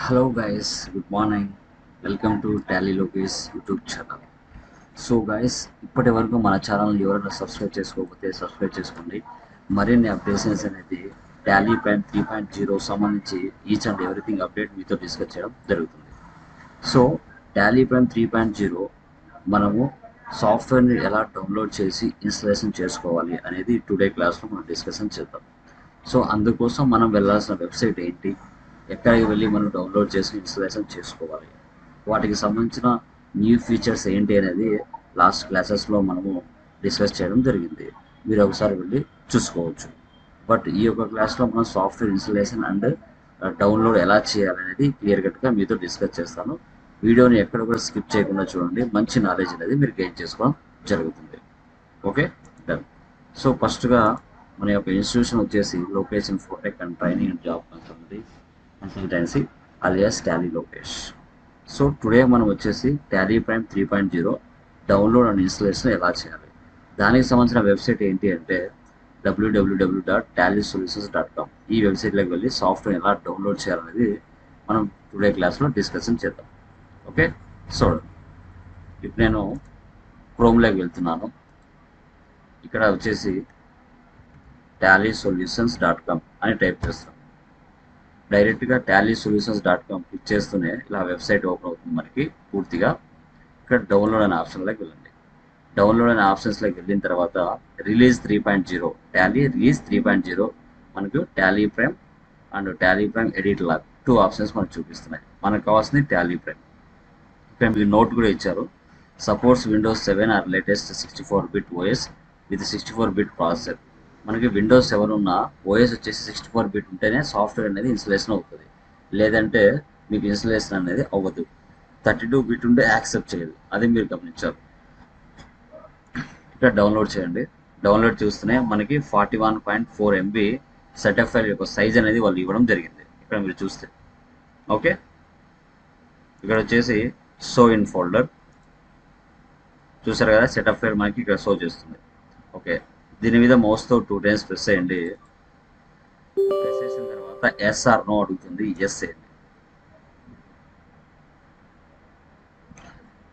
Hello guys, good morning. Welcome to Tally Lokesh YouTube channel. So guys ఇప్పటి వరకు మన channel ఎవరైనా subscribe చేసుకోకపోతే సబ్స్క్రైబ్ చేసుకోండి. మరిన్ని అప్డేషన్స్ అనేది టాలీ ప్రైమ్ 3.0 సంబంధించి ఈచ్ అండ్ ఎవ్రీథింగ్ అప్డేట్ మీతో డిస్కస్ చేయడం జరుగుతుంది. సో టాలీ ప్రైమ్ 3.0 మనము సాఫ్ట్వేర్ని ఎలా డౌన్లోడ్ చేసి ఇన్స్టాలేషన్ చేసుకోవాలి అనేది టుడే క్లాస్లో మనం డిస్కషన్ చేద్దాం. సో అందుకోసం మనం వెళ్ళాల్సిన వెబ్సైట్ ఏంటి, ఎక్కడికి వెళ్ళి మనం డౌన్లోడ్ చేసి ఇన్స్టాలేషన్ చేసుకోవాలి, వాటికి సంబంధించిన న్యూ ఫీచర్స్ ఏంటి అనేది లాస్ట్ క్లాసెస్లో మనము డిస్కస్ చేయడం జరిగింది. మీరు ఒకసారి వెళ్ళి చూసుకోవచ్చు. బట్ ఈ యొక్క క్లాస్లో మనం సాఫ్ట్వేర్ ఇన్స్టాలేషన్ అండ్ డౌన్లోడ్ ఎలా చేయాలనేది క్లియర్ కట్గా మీతో డిస్కస్ చేస్తాను. వీడియోని ఎక్కడ కూడా స్కిప్ చేయకుండా చూడండి, మంచి నాలెడ్జ్ అనేది మీరు గెయిన్ చేసుకోవడం జరుగుతుంది. Okay done. సో ఫస్ట్గా మన యొక్క ఇన్స్టిట్యూషన్ వచ్చేసి Lokesh Infotech and training and job consultancy alias Tally Lokesh. So today మనం వచ్చేసి Tally Prime 3.0 download and installation ఎలా చేయాలి, దానికి సంబంధించిన వెబ్సైట్ ఏంటి అంటే www.tallysolutions.com. ఈ వెబ్సైట్లోకి వెళ్ళి సాఫ్ట్వేర్ ఎలా డౌన్లోడ్ చేయాలనేది మనం టుడే క్లాస్లో డిస్కషన్ చేద్దాం. ఓకే సో ఇప్పుడు నేను క్రోమ్లోకి వెళ్తున్నాను. ఇక్కడ వచ్చేసి tallysolutions.com అని టైప్ చేస్తాం. డైరెక్ట్గా tallysolutions.com క్లిక్ చేస్తూనే ఇలా వెబ్సైట్ ఓపెన్ అవుతుంది మనకి పూర్తిగా. ఇక్కడ డౌన్లోడ్ అనే ఆప్షన్లోకి వెళ్ళండి. డౌన్లోడ్ అనే ఆప్షన్స్లోకి వెళ్ళిన తర్వాత రిలీజ్ 3.0 టాలీ రిలీజ్ 3.0 మనకు Tally Prime and Tally Prime edit log 2 options మనకు చూపిస్తున్నాయి. మనకు కావాల్సింది టాలీ ప్రైమ్. ఇక్కడ మీకు నోట్ కూడా ఇచ్చారు, supports Windows 7 or latest 64-bit OS with 64-bit processor. మనకి విండోస్ 7 ఉన్న ఓఎస్ వచ్చేసి 64-bit ఉంటేనే సాఫ్ట్వేర్ అనేది ఇన్స్టాలేషన్ అవుతుంది, లేదంటే మీకు ఇన్స్టాలేషన్ అనేది అవ్వదు. 32-bit ఉంటే యాక్సెప్ట్ చేయదు, అది మీరు గమనించారు. ఇక్కడ డౌన్లోడ్ చేయండి. డౌన్లోడ్ చూస్తూనే మనకి 41.4 MB సెటప్ ఫైల్ యొక్క సైజ్ అనేది వాళ్ళు ఇవ్వడం జరిగింది. ఇక్కడ మీరు చూస్తే ఓకే. ఇక్కడ వచ్చేసి షో ఇన్ ఫోల్డర్ చూసారు కదా, సెటప్ ఫైల్ మనకి ఇక్కడ షో చేస్తుంది. ఓకే, దీని మీద మౌస్తో 2 times ప్రెస్ చేయండి. ప్రెస్ చేసిన తర్వాత ఎస్ ఆర్ నో అడుగుతుంది, ఎస్ చేయండి.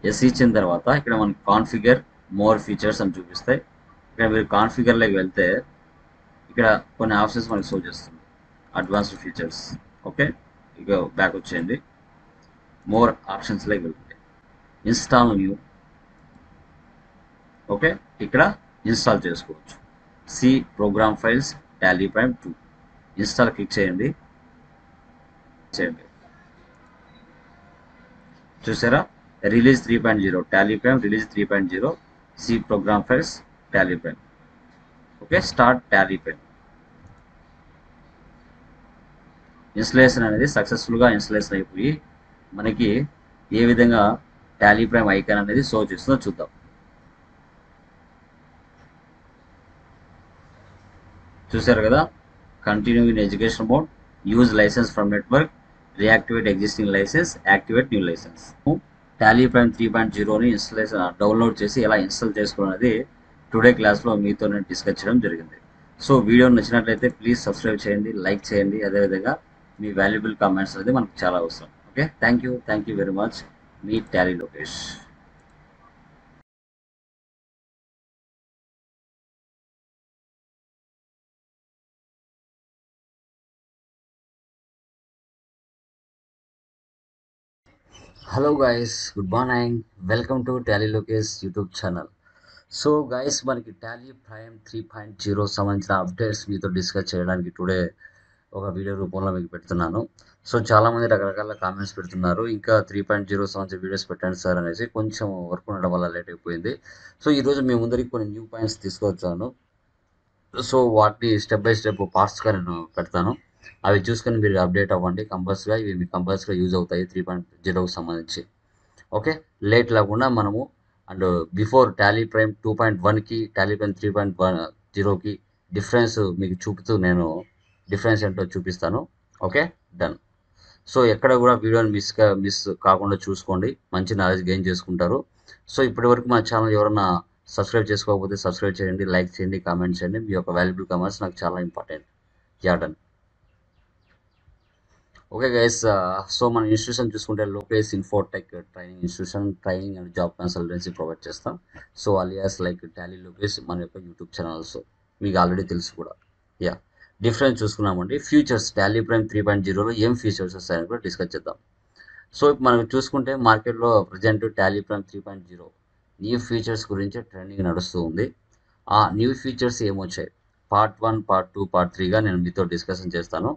ఎస్ ఇచ్చిన తర్వాత ఇక్కడ మనకి కాన్ఫిగర్ మోర్ ఫీచర్స్ అని చూపిస్తాయి. ఇక్కడ మీరు కాన్ఫిగర్లోకి వెళ్తే ఇక్కడ కొన్ని ఆప్షన్స్ మనకి షో చేస్తుంది, అడ్వాన్స్డ్ ఫీచర్స్. ఓకే, ఇక బ్యాక్ వచ్చేయండి, మోర్ ఆప్షన్స్లోకి వెళ్తే ఇన్స్టాల్ న్యూ. ఓకే, ఇక్కడ ఇన్స్టాల్ చేసుకోవచ్చు. C program files Tally Prime 2 install click చేయండి. చూసారా, release 3.0 Tally Prime release 3.0 C program files Tally Prime. Okay, start Tally Prime. Installation అనేది సక్సెస్ఫుల్గా ఇన్స్టలేషన్ అయిపోయి మనకి ఏ విధంగా టాలీ ప్రైమ్ ఐకాన్ అనేది షో చేస్తుందో చూద్దాం. చూసారు కదా, continue in education mode, use licence from network, reactivate existing license, activate new license. Tally Prime 3.0ని ఇన్స్టాలేషన్ డౌన్లోడ్ చేసి ఎలా ఇన్స్టాల్ చేసుకోవాలనేది టుడే క్లాస్లో మీతో నేను డిస్కస్ చేయడం జరిగింది. సో వీడియో నచ్చినట్లయితే ప్లీజ్ సబ్స్క్రైబ్ చేయండి, లైక్ చేయండి. అదేవిధంగా మీ వాల్యుబుల్ కామెంట్స్ అనేది మనకు చాలా అవసరం. Okay, thank you very much. మీ Tally Lokesh. Hello guys, good morning. Welcome to Tally Lokesh YouTube channel. So guys, మనకి టాలీ ప్రైమ్ 3.0 సంబంధించిన అప్డేట్స్ మీతో డిస్కస్ చేయడానికి టుడే ఒక వీడియో రూపంలో మీకు పెడుతున్నాను. సో చాలామంది రకరకాల కామెంట్స్ పెడుతున్నారు, ఇంకా 3.0 సంబంధించిన వీడియోస్ పెట్టండి సార్ అనేసి. కొంచెం వర్క్ ఉండడం వల్ల లేట్ అయిపోయింది. సో ఈరోజు మీ ముందరికి కొన్ని న్యూ పాయింట్స్ తీసుకొచ్చాను. సో వాటిని స్టెప్ బై స్టెప్ పార్ట్స్గా నేను పెడతాను. అవి చూసుకొని మీరు అప్డేట్ అవ్వండి. కంపల్సరీగా ఇవి మీకు కంపల్సరీగా యూజ్ అవుతాయి 3.0కి సంబంధించి. ఓకే, లేట్ లేకుండా మనము అండ్ బిఫోర్ టాలీ ప్రైమ్ 2.1కి టాలీ ప్రైమ్ 3.0కి డిఫరెన్స్ మీకు చూపుతూ నేను డిఫరెన్స్ ఏంటో చూపిస్తాను. Okay done. సో ఎక్కడ కూడా వీడియోని మిస్ కాకుండా చూసుకోండి, మంచి నాలెడ్జ్ గెయిన్ చేసుకుంటారు. సో ఇప్పటి వరకు మన ఛానల్ ఎవరన్నా సబ్స్క్రైబ్ చేసుకోకపోతే సబ్స్క్రైబ్ చేయండి, లైక్ చేయండి, కామెంట్ చేయండి. మీ యొక్క వాల్యుబుల్ కామెంట్స్ నాకు చాలా important. Yeah done. Okay guys, so మన ఇన్స్టిట్యూషన్ చూసుకుంటే Lokesh infotech training institution, training and job consultancy provide చేస్తాం. So alias like Tally Lokesh మన యొక్క యూట్యూబ్ ఛానల్స్ మీకు ఆల్రెడీ తెలుసు కూడా. యా, డిఫరెన్స్ చూసుకున్నామండి. ఫ్యూచర్స్ టాలీ ప్రైమ్ 3.0లో ఏం ఫీచర్స్ వస్తాయని కూడా డిస్కస్ చేద్దాం. సో ఇప్పుడు మనం చూసుకుంటే మార్కెట్లో present Tally Prime 3.0 new features గురించి ట్రెండింగ్ నడుస్తూ ఉంది. ఆ న్యూ ఫీచర్స్ ఏమొచ్చాయి, పార్ట్ 1, పార్ట్ 2, పార్ట్ 3గా నేను మీతో డిస్కషన్ చేస్తాను.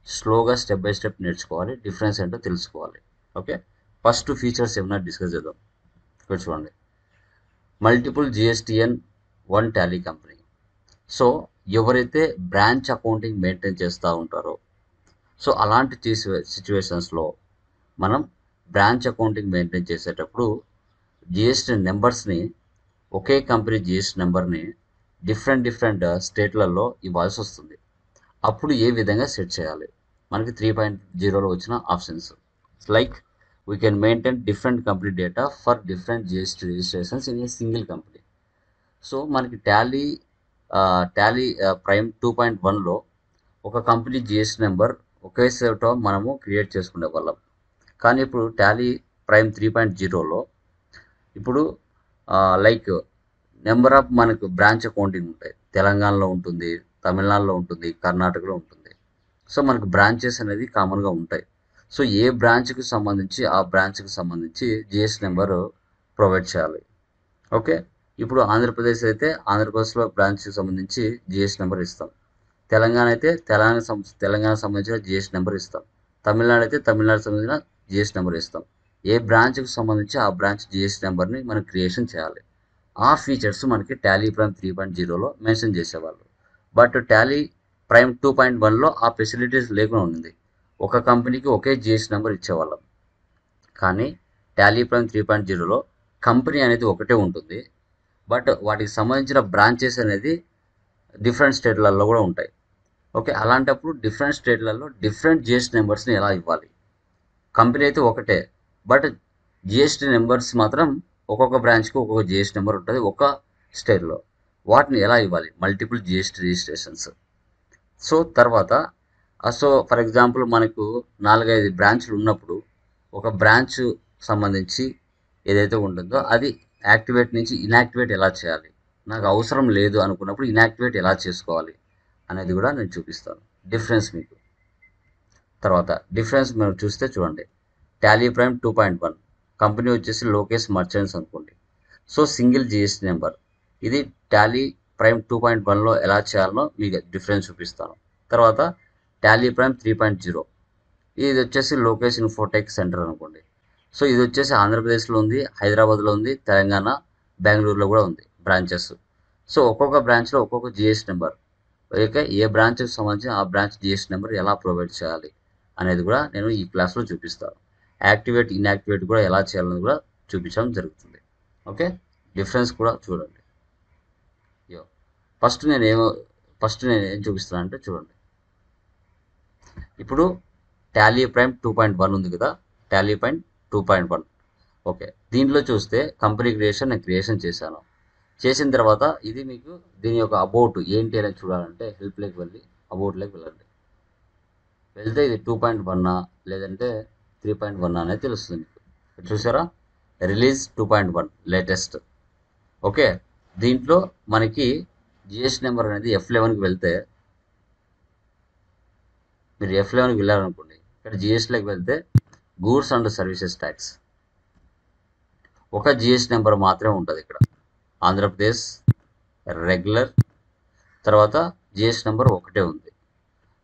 స్లోగా స్టెప్ బై స్టెప్ నేర్చుకోవాలి, డిఫరెన్స్ ఏంటో తెలుసుకోవాలి. ఓకే, ఫస్ట్ ఫీచర్స్ ఏమన్నా డిస్కస్ చేద్దాం. ఇక్కడ చూడండి, multiple GSTN one Tally company. So ఎవరైతే బ్రాంచ్ అకౌంటింగ్ మెయింటైన్ చేస్తూ ఉంటారో, సో అలాంటి సిచ్యువేషన్స్లో మనం బ్రాంచ్ అకౌంటింగ్ మెయింటైన్ చేసేటప్పుడు జిఎస్టీ నెంబర్స్ని, ఒకే కంపెనీ జిఎస్టీ నెంబర్ని డిఫరెంట్ స్టేట్లలో ఇవ్వాల్సి వస్తుంది. అప్పుడు ఏ విధంగా సెట్ చేయాలి, మనకి 3.0లో వచ్చిన options like we can maintain different company data for different GST registrations in a single company. So మనకి టాలీ ప్రైమ్ 2.1లో ఒక కంపెనీ జిఎస్టీ నెంబర్ ఒకే సేవతో మనము క్రియేట్ చేసుకునే వాళ్ళం. కానీ ఇప్పుడు టాలీ ప్రైమ్ 3.0లో ఇప్పుడు లైక్ నెంబర్ ఆఫ్ మనకు బ్రాంచ్ అకౌంటింగ్ ఉంటాయి. తెలంగాణలో ఉంటుంది, తమిళనాడులో ఉంటుంది, కర్ణాటకలో ఉంటుంది. సో మనకు బ్రాంచెస్ అనేది కామన్గా ఉంటాయి. సో ఏ బ్రాంచ్కి సంబంధించి ఆ బ్రాంచ్కి సంబంధించి జిఎస్టీ నెంబర్ ప్రొవైడ్ చేయాలి. ఓకే, ఇప్పుడు ఆంధ్రప్రదేశ్ అయితే ఆంధ్రప్రదేశ్లో బ్రాంచ్కి సంబంధించి జిఎస్టీ నెంబర్ ఇస్తాం. తెలంగాణ అయితే తెలంగాణకు సంబంధించిన జిఎస్టీ నెంబర్ ఇస్తాం. తమిళనాడు అయితే తమిళనాడుకు సంబంధించిన జిఎస్టీ నెంబర్ ఇస్తాం. ఏ బ్రాంచ్కి సంబంధించి ఆ బ్రాంచ్ జిఎస్టీ నెంబర్ని మనం క్రియేషన్ చేయాలి. ఆ ఫీచర్స్ మనకి టాలీ ప్రైమ్ 3.0లో మెన్షన్ చేసేవాళ్ళు. బట్ టాలీ ప్రైమ్ 2.1లో ఆ ఫెసిలిటీస్ లేకుండా ఉంది. ఒక కంపెనీకి ఒకే జిఎస్టీ నెంబర్ ఇచ్చేవాళ్ళం. కానీ టాలీ ప్రైమ్ 3.0లో కంపెనీ అనేది ఒకటే ఉంటుంది, బట్ వాటికి సంబంధించిన బ్రాంచెస్ అనేది డిఫరెంట్ స్టేట్లలో కూడా ఉంటాయి. ఓకే, అలాంటప్పుడు డిఫరెంట్ స్టేట్లలో డిఫరెంట్ జిఎస్టీ నెంబర్స్ని ఎలా ఇవ్వాలి? కంపెనీ అయితే ఒకటే, బట్ జిఎస్టీ నెంబర్స్ మాత్రం ఒక్కొక్క బ్రాంచ్కి ఒక్కొక్క జిఎస్టీ నెంబర్ ఉంటుంది ఒక స్టేట్లో. వాటిని ఎలా ఇవ్వాలి? Multiple GST registrations. సో తర్వాత సో ఫర్ ఎగ్జాంపుల్ మనకు 4-5 బ్రాంచ్లు ఉన్నప్పుడు ఒక బ్రాంచ్ సంబంధించి ఏదైతే ఉంటుందో అది యాక్టివేట్ నుంచి ఇన్యాక్టివేట్ ఎలా చేయాలి, నాకు అవసరం లేదు అనుకున్నప్పుడు ఇన్యాక్టివేట్ ఎలా చేసుకోవాలి అనేది కూడా నేను చూపిస్తాను. డిఫరెన్స్ మీకు తర్వాత డిఫరెన్స్ మీరు చూస్తే చూడండి, టాలీ ప్రైమ్ 2.1 కంపెనీ వచ్చేసి లోకేష్ మర్చెంట్స్ అనుకోండి. So single GST number. ఇది టాలీ ప్రైమ్ 2.1లో ఎలా చేయాలనో మీకు డిఫరెన్స్ చూపిస్తాను. తర్వాత టాలీ ప్రైమ్ 3.0 ఇది వచ్చేసి లోకేష్ ఇన్ఫోటెక్ సెంటర్ అనుకోండి. సో ఇది వచ్చేసి ఆంధ్రప్రదేశ్లో ఉంది, హైదరాబాద్లో ఉంది, తెలంగాణ, బెంగళూరులో కూడా ఉంది బ్రాంచెస్. సో ఒక్కొక్క బ్రాంచ్లో ఒక్కొక్క జిఎస్టీ నెంబర్. ఓకే, ఏ బ్రాంచ్కి సంబంధించి ఆ బ్రాంచ్ జిఎస్టీ నెంబర్ ఎలా ప్రొవైడ్ చేయాలి అనేది కూడా నేను ఈ క్లాస్లో చూపిస్తాను. యాక్టివేట్ ఇన్యాక్టివేట్ కూడా ఎలా చేయాలని కూడా చూపించడం జరుగుతుంది. ఓకే, డిఫరెన్స్ కూడా చూడండి. యో ఫస్ట్ నేను ఏం చూపిస్తాను అంటే చూడండి, ఇప్పుడు టాలీ ప్రైమ్ 2.1 ఉంది కదా, టాలీ ప్రైమ్ 2.1. ఓకే, దీంట్లో చూస్తే కంపెనీ క్రియేషన్ నేను క్రియేషన్ చేశాను. చేసిన తర్వాత ఇది మీకు దీని యొక్క అబౌట్ ఏంటి అనేది చూడాలంటే హెల్ప్లోకి వెళ్ళి అబౌట్లోకి వెళ్ళండి. వెళ్తే ఇది 2.1 లేదంటే 3.1 అనేది తెలుస్తుంది మీకు. చూసారా, రిలీజ్ 2.1 లేటెస్ట్. ఓకే, దీంట్లో మనకి జిఎస్టీ నెంబర్ అనేది F11కి వెళ్తే, మీరు F11కి వెళ్ళారనుకోండి, ఇక్కడ జిఎస్టీలోకి వెళ్తే గూడ్స్ అండ్ సర్వీసెస్ ట్యాక్స్ ఒక జిఎస్టీ నెంబర్ మాత్రమే ఉంటుంది ఇక్కడ. ఆంధ్రప్రదేశ్ రెగ్యులర్, తర్వాత జిఎస్టీ నెంబర్ ఒకటే ఉంది.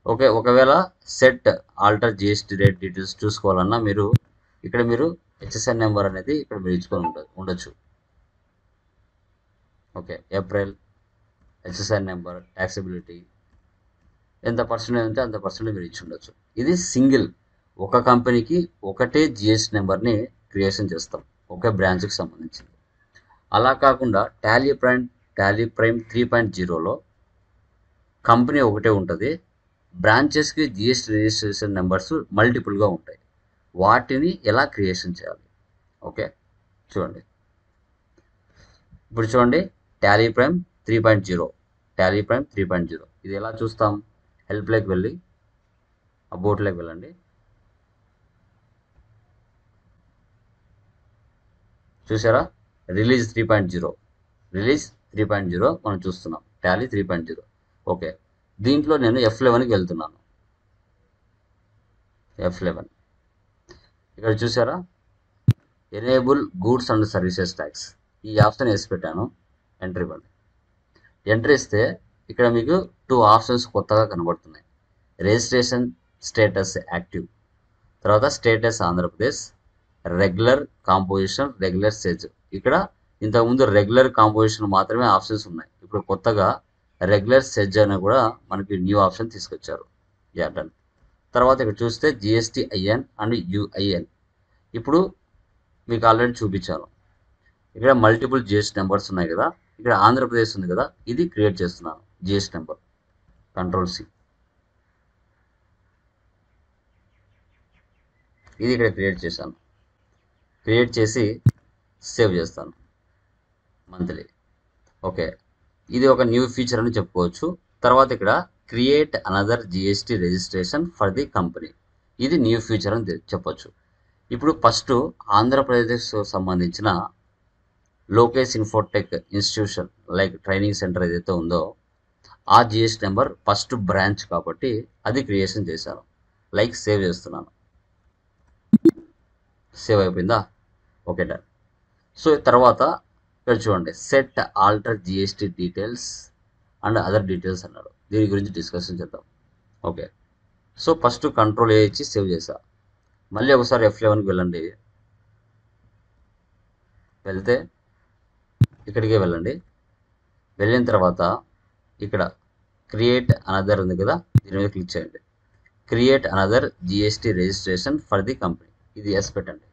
ఓకే, ఒకవేళ set alter GST rate details చూసుకోవాలన్నా మీరు హెచ్ఎస్ఎన్ నెంబర్ అనేది ఇక్కడ మీరు ఇచ్చుకొని ఉండొచ్చు. Okay, April HSN number, taxability ఎంత పర్సెంటేజ్ ఉంటే అంత పర్సెంటేజ్ మీరు ఇచ్చి ఉండొచ్చు. ఇది సింగిల్, ఒక కంపెనీకి ఒకటే జిఎస్టీ నెంబర్ని క్రియేషన్ చేస్తాం ఒకే బ్రాంచ్కి సంబంధించింది. అలా కాకుండా టాలీ ప్రైమ్ 3.0లో కంపెనీ ఒకటే ఉంటుంది, బ్రాంచెస్కి జిఎస్టీ రిజిస్ట్రేషన్ నెంబర్స్ మల్టిపుల్గా ఉంటాయి. వాటిని ఎలా క్రియేషన్ చేయాలి? ఓకే చూడండి, ఇప్పుడు చూడండి టాలీ ప్రైమ్ 3.0 ఇది ఎలా చూస్తాం? హెల్ప్లోకి వెళ్ళి అబౌట్లోకి వెళ్ళండి. చూసారా, రిలీజ్ 3.0, రిలీజ్ 3.0 మనం చూస్తున్నాం, టాలీ 3.0. ఓకే, దీంట్లో నేను F11కి వెళ్తున్నాను. F11 ఇక్కడ చూసారా, enable goods and services tax, ఈ ఆప్షన్ వేసి పెట్టాను. ఎంట్రీ ఇవ్వండి. ఎంట్రీ ఇస్తే ఇక్కడ మీకు 2 ఆప్షన్స్ కొత్తగా కనబడుతున్నాయి. రిజిస్ట్రేషన్ స్టేటస్ యాక్టివ్, తర్వాత status Andhra Pradesh, regular composition, regular SEZ. ఇక్కడ ఇంతకుముందు రెగ్యులర్ కాంపోజిషన్ మాత్రమే ఆప్షన్స్ ఉన్నాయి. ఇప్పుడు కొత్తగా రెగ్యులర్ సెజ్ అని కూడా మనకి న్యూ ఆప్షన్ తీసుకొచ్చారు. డన్. తర్వాత ఇక్కడ చూస్తే GSTIN అండ్ UIN. ఇప్పుడు మీకు ఆల్రెడీ చూపించాను. ఇక్కడ మల్టిపుల్ GST నెంబర్స్ ఉన్నాయి కదా, ఇక్కడ ఆంధ్రప్రదేశ్ ఉంది కదా, ఇది క్రియేట్ చేస్తున్నాను. GST నెంబర్ Ctrl+C, ఇది ఇక్కడ క్రియేట్ చేశాను. క్రియేట్ చేసి సేవ్ చేస్తాను మంత్లీ. ఓకే, ఇది ఒక న్యూ ఫీచర్ అని చెప్పుకోవచ్చు. తర్వాత ఇక్కడ create another GST registration for the company, ఇది న్యూ ఫీచర్ అని చెప్పొచ్చు. ఇప్పుడు ఫస్ట్ ఆంధ్రప్రదేశ్ సంబంధించిన Lokesh Infotech institution like training centre ఏదైతే ఉందో ఆ GST నెంబర్ ఫస్ట్ బ్రాంచ్ కాబట్టి అది క్రియేషన్ చేశాను. లైక్ సేవ్ చేస్తున్నాను. సేవ్ అయిపోయిందా? Okay, done. సో తర్వాత ఇక్కడ చూడండి, set alter GST details and other details అన్నాడు. దీని గురించి డిస్కషన్ చేద్దాం. ఓకే, సో ఫస్ట్ Ctrl+A ఇచ్చి సేవ్ చేసా. మళ్ళీ ఒకసారి F11కి వెళ్ళండి. వెళ్తే ఇక్కడికే వెళ్ళండి. వెళ్ళిన తర్వాత ఇక్కడ క్రియేట్ అనదర్ ఉంది కదా, దీని మీద క్లిక్ చేయండి. Create another GST registration for the company, ఇది ఎస్ పెట్టండి.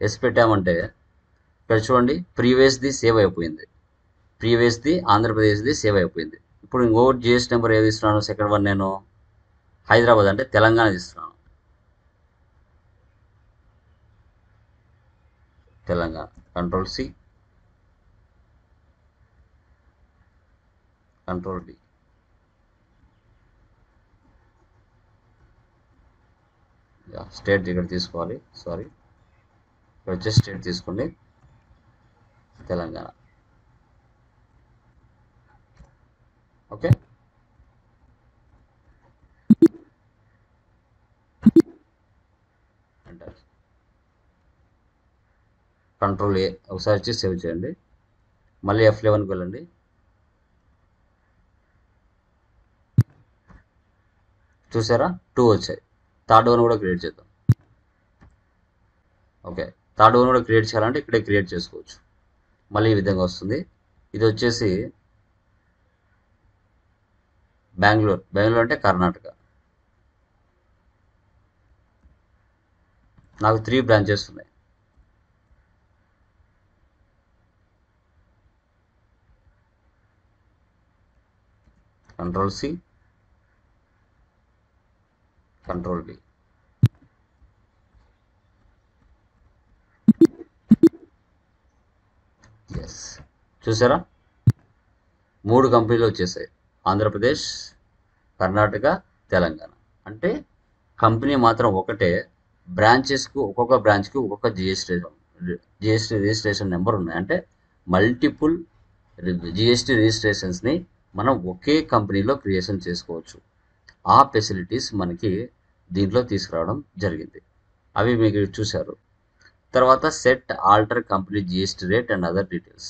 ఎస్ పెట్టామంటే ఇక్కడ చూడండి, ప్రీవియస్ది సేవ్ అయిపోయింది. ప్రీవియస్ది ఆంధ్రప్రదేశ్ది సేవ్ అయిపోయింది. ఇప్పుడు ఇంకొకటి GST నెంబర్ ఏది ఇస్తున్నాను, సెకండ్ వన్ నేను హైదరాబాద్ అంటే తెలంగాణ ఇస్తున్నాను. తెలంగాణ. Ctrl+C, Ctrl+V. స్టేట్ ఇక్కడ తీసుకోవాలి. సారీ, ఇక్కడ వచ్చేసి స్టేట్ తీసుకోండి, తెలంగాణ. Okay, enter. Ctrl+A ఒకసారి వచ్చి సేవ్ చేయండి. మళ్ళీ F11కి వెళ్ళండి. చూసారా, 2 వచ్చాయి. థర్డ్ వన్ కూడా క్రియేట్ చేద్దాం. ఓకే, థర్డ్ వన్ కూడా క్రియేట్ చేయాలంటే ఇక్కడే క్రియేట్ చేసుకోవచ్చు. మళ్ళీ ఈ విధంగా వస్తుంది. ఇది వచ్చేసి బెంగళూరు. బెంగళూరు అంటే కర్ణాటక. నాకు 3 బ్రాంచెస్ ఉన్నాయి. Ctrl+C, Ctrl+V. ఎస్, చూసారా, 3 కంపెనీలు వచ్చేసాయి, ఆంధ్రప్రదేశ్, కర్ణాటక, తెలంగాణ. అంటే కంపెనీ మాత్రం ఒకటే, బ్రాంచెస్కు ఒక్కొక్క బ్రాంచ్కి ఒక్కొక్క GST రిజిస్ట్రేషన్ నెంబర్ ఉన్నాయి. అంటే మల్టిపుల్ GST రిజిస్ట్రేషన్స్ని మనం ఒకే కంపెనీలో క్రియేషన్ చేసుకోవచ్చు. ఆ ఫెసిలిటీస్ మనకి దీంట్లో తీసుకురావడం జరిగింది. అవి మీకు చూశారు. తర్వాత set alter company GST rate and other details.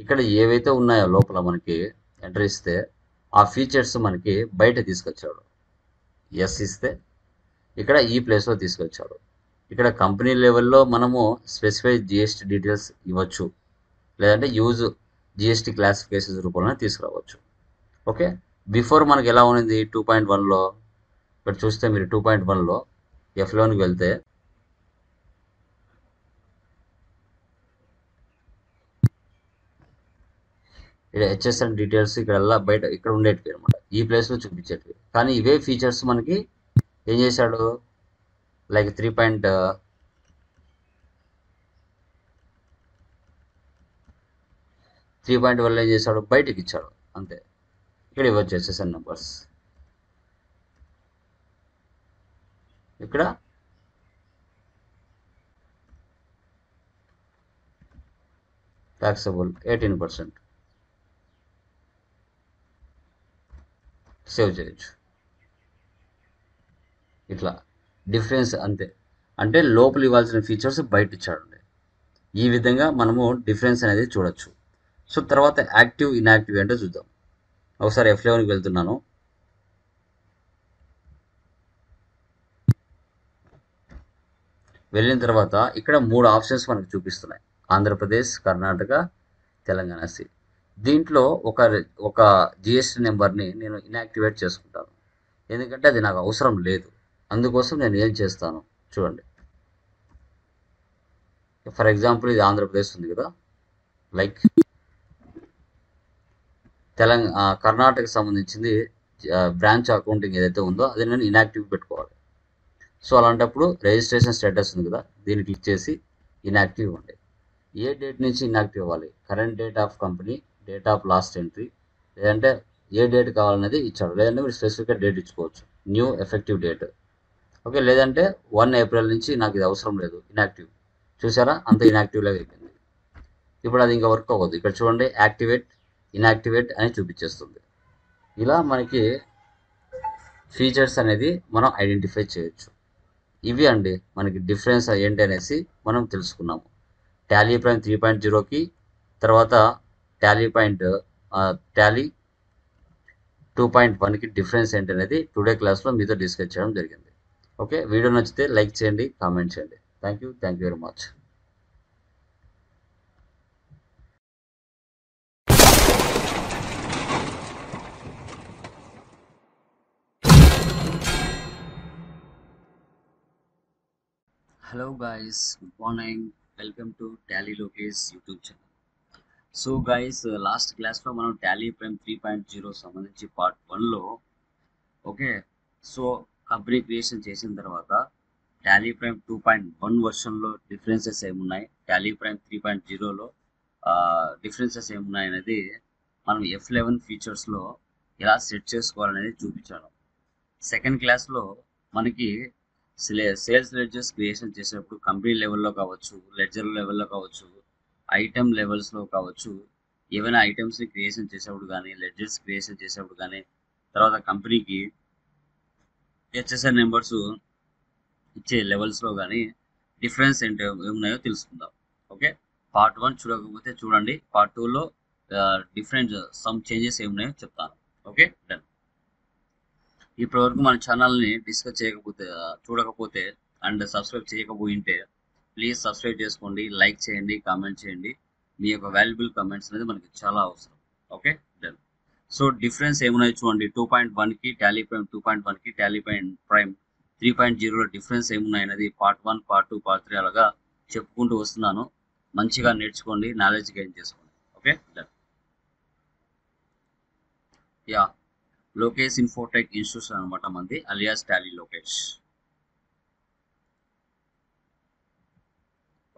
ఇక్కడ ఏవైతే ఉన్నాయో లోపల మనకి ఎంటర్ ఇస్తే ఆ ఫీచర్స్ మనకి బయట తీసుకొచ్చాడు. ఎస్ ఇస్తే ఇక్కడ ఈ ప్లేస్లో తీసుకొచ్చాడు. ఇక్కడ కంపెనీ లెవెల్లో మనము స్పెసిఫైడ్ GST డీటెయిల్స్ ఇవ్వచ్చు, లేదంటే యూజ్ GST క్లాసిఫికేషన్స్ రూపంలో తీసుకురావచ్చు. ఓకే, బిఫోర్ మనకి ఎలా ఉంది 2.1లో, ఇక్కడ చూస్తే మీరు 2.1లో F11కి వెళ్తే ఇక్కడ HSN డీటెయిల్స్ ఇక్కడ బయట ఇక్కడ ఉండేటివి అనమాట, ఈ ప్లేస్లో చూపించేటివి. కానీ ఇవే ఫీచర్స్ మనకి ఏం చేశాడు, లైక్ 3.1 ఏం చేశాడు, బయటకి ఇచ్చాడు అంతే. ఇక్కడ ఇవ్వచ్చు HSN నెంబర్స్. ఇక్కడ ట్యాక్సబుల్ 18%. సేవ్ చేయొచ్చు. ఇట్లా డిఫరెన్స్ అంతే, అంటే లోపల ఇవ్వాల్సిన ఫీచర్స్ బయట ఇచ్చాడండి. ఈ విధంగా మనము డిఫరెన్స్ అనేది చూడొచ్చు. సో తర్వాత యాక్టివ్ ఇన్యాక్టివ్ అంటే చూద్దాం. ఒకసారి F11కి వెళ్తున్నాను. వెళ్ళిన తర్వాత ఇక్కడ 3 ఆప్షన్స్ మనకు చూపిస్తున్నాయి: ఆంధ్రప్రదేశ్, కర్ణాటక, తెలంగాణ స్టేట్. దీంట్లో ఒక జిఎస్టీ నెంబర్ని నేను ఇన్యాక్టివేట్ చేసుకుంటాను, ఎందుకంటే అది నాకు అవసరం లేదు. అందుకోసం నేను ఏం చేస్తాను చూడండి. ఫర్ ఎగ్జాంపుల్ ఇది ఆంధ్రప్రదేశ్ ఉంది కదా, లైక్ కర్ణాటకకు సంబంధించింది బ్రాంచ్ అకౌంటింగ్ ఏదైతే ఉందో అది నేను ఇన్యాక్టివ్ పెట్టుకోవాలి. సో అలాంటప్పుడు రిజిస్ట్రేషన్ స్టేటస్ ఉంది కదా, దీన్ని క్లిక్ చేసి ఇన్యాక్టివ్ ఇవ్వండి. ఏ డేట్ నుంచి ఇన్యాక్టివ్ అవ్వాలి? Current date of company, date of last entry, లేదంటే ఏ డేట్ కావాలనేది ఇచ్చాడు. లేదంటే మీరు స్పెసిఫిక్గా డేట్ ఇచ్చుకోవచ్చు, న్యూ ఎఫెక్టివ్ డేట్. ఓకే, లేదంటే 1 ఏప్రిల్ నుంచి నాకు ఇది అవసరం లేదు, ఇన్యాక్టివ్. చూసారా, అంత ఇన్యాక్టివ్ లాగా అయిపోయింది. ఇప్పుడు అది ఇంకా వర్క్ అవ్వదు. ఇక్కడ చూడండి, యాక్టివేట్ ఇన్యాక్టివేట్ అని చూపించేస్తుంది. ఇలా మనకి ఫీచర్స్ అనేది మనం ఐడెంటిఫై చేయొచ్చు. ఇవి అండి మనకి డిఫరెన్స్ ఏంటి అనేసి మనం తెలుసుకున్నాము. టాలీ ప్రైమ్ 3.0కి తర్వాత టాలీ 2.1కి డిఫరెన్స్ ఏంటి అనేది టుడే క్లాస్లో మీతో డిస్కస్ చేయడం జరిగింది. ఓకే, వీడియో నచ్చితే లైక్ చేయండి, కామెంట్ చేయండి. Thank you very much. Hello guys, good morning. Welcome to Tally Lokesh YouTube channel. So guys, last క్లాస్లో మనం టాలీ ప్రైమ్ 3.0 సంబంధించి పార్ట్ 1లో ఓకే, సో కంపెనీ క్రియేషన్ చేసిన తర్వాత టాలీ ప్రైమ్ 2.1 వర్షన్లో డిఫరెన్సెస్ ఏమున్నాయి, టాలీ ప్రైమ్ 3.0లో డిఫరెన్సెస్ ఏమున్నాయి అనేది మనం F11 ఫీచర్స్లో ఎలా సెట్ చేసుకోవాలనేది చూపించాను. సెకండ్ క్లాస్లో మనకి సేల్స్ లెడ్జర్స్ క్రియేషన్ చేసేటప్పుడు కంపెనీ లెవెల్లో కావచ్చు, లెడ్జర్ లెవెల్లో కావచ్చు, ఐటమ్ లెవెల్స్లో కావచ్చు, ఏవైనా ఐటమ్స్ని క్రియేషన్ చేసేప్పుడు కానీ, లెడ్జర్స్ క్రియేషన్ చేసేప్పుడు కానీ, తర్వాత కంపెనీకి హెచ్ఎస్ఆర్ నెంబర్స్ ఇచ్చే లెవెల్స్లో కానీ డిఫరెన్స్ ఏంటి ఏమున్నాయో తెలుసుకుందాం. ఓకే, పార్ట్ 1 చూడకపోతే చూడండి, పార్ట్ 2లో డిఫరెంట్ సమ్ చేంజెస్ ఏమున్నాయో చెప్తాను. Okay done. ఇప్పటివరకు మన ఛానల్ని డిస్కస్ చేయకపోతే, చూడకపోతే అండ్ సబ్స్క్రైబ్ చేయకపోయింటే ప్లీజ్ సబ్స్క్రైబ్ చేసుకోండి, లైక్ చేయండి, కామెంట్ చేయండి. మీ యొక్క వాల్యుబుల్ కామెంట్స్ అనేది మనకి చాలా అవసరం. Okay done. సో డిఫరెన్స్ ఏమున్నాయి చూడండి. 2.1కి టాలీ ప్రైమ్ 2.1కి టాలీ ప్రైమ్ 3.0లో డిఫరెన్స్ ఏమున్నాయి అనేది పార్ట్ 1, పార్ట్ 2, పార్ట్ 3 అలాగా చెప్పుకుంటూ వస్తున్నాను. మంచిగా నేర్చుకోండి, నాలెడ్జ్ గెయిన్ చేసుకోండి. Okay done. Yeah, Lokesh Infotech institution అనమాట మంది, alias Tally Lokesh.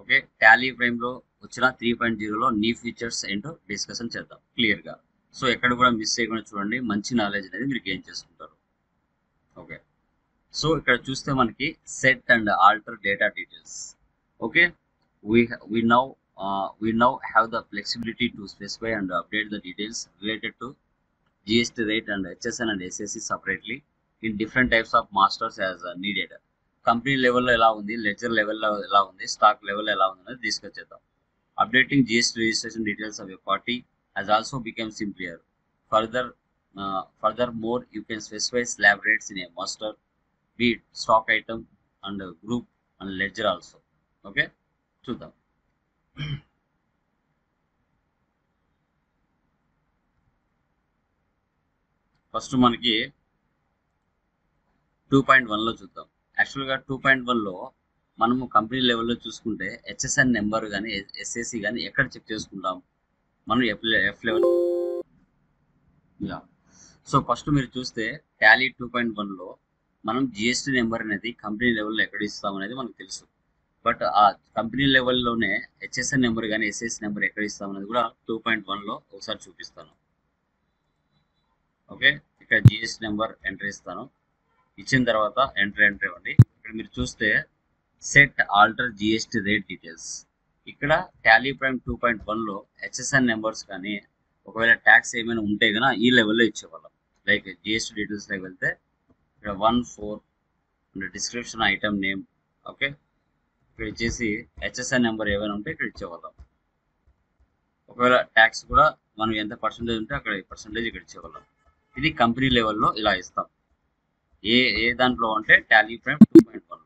Okay, Tally ప్రైమ్లో వచ్చిన 3.0లో న్యూ ఫీచర్స్ ఏంటో డిస్కషన్ చేద్దాం క్లియర్గా. సో ఎక్కడ కూడా మిస్ చేయకుండా చూడండి, మంచి నాలెడ్జ్ అనేది మీరు గెయిన్ చేసుకుంటారు. ఓకే, సో ఇక్కడ చూస్తే మనకి set and alter data details. Okay, we now have the flexibility to specify and update the details related to GST rate and HSN and SSC separately in different types of masters as needed. Company లెవెల్లో ఎలా ఉంది, ledger లెవెల్లో ఎలా ఉంది, stock లెవెల్లో ఎలా ఉంది అనేది డిస్కస్ చేద్దాం. Updating GST registration details of a party has also become simpler. Furthermore, you can specify slab rates in a master, be it stock item and group and ledger also. Okay, చూద్దాం. First మనకి 2.1లో చూద్దాం. యాక్చువల్గా 2.1లో మనము company లెవెల్లో చూసుకుంటే HSN number కానీ SSC కానీ ఎక్కడ చెక్ చేసుకుంటాం మనం? F11. యా, సో ఫస్ట్ మీరు చూస్తే టాలీ 2.1లో మనం జిఎస్టీ నెంబర్ అనేది కంపెనీ లెవెల్లో ఎక్కడ ఇస్తాం అనేది మనకు తెలుసు. బట్ ఆ కంపెనీ లెవెల్లోనే హెచ్ఎస్ఎన్ నెంబర్ కానీ ఎస్ఎస్సి నెంబర్ ఎక్కడ ఇస్తాం అనేది కూడా 2.1లో ఒకసారి చూపిస్తాను. ఓకే, ఇక్కడ జిఎస్టీ నెంబర్ ఎంటర్ ఇస్తాను. ఇచ్చిన తర్వాత ఎంటర్ ఇవ్వండి. ఇక్కడ మీరు చూస్తే set alter GST rate details. ఇక్కడ టాలీ ప్రైమ్ 2.1లో హెచ్ఎస్ఎన్ నెంబర్స్ కానీ ఒకవేళ ట్యాక్స్ ఏమైనా ఉంటే కనుక ఈ లెవెల్లో ఇచ్చేవాళ్ళం. లైక్ జిఎస్టీ డీటెయిల్స్లోకి వెళ్తే ఇక్కడ 1/4 డిస్క్రిప్షన్ ఐటమ్ నేమ్. ఓకే, ఇక్కడ ఇచ్చేసి హెచ్ఎస్ఎన్ నెంబర్ ఏమైనా ఉంటే ఇక్కడ ఇచ్చేవాళ్ళం. ఒకవేళ ట్యాక్స్ కూడా మనం ఎంత పర్సంటేజ్ ఉంటే అక్కడ పర్సంటేజ్ ఇక్కడ ఇచ్చేవాళ్ళం. ఇది కంపెనీ లెవెల్లో ఇలా ఇస్తాం. ఏ ఏ దాంట్లో అంటే టాలీ ప్రైమ్ 2.1లో.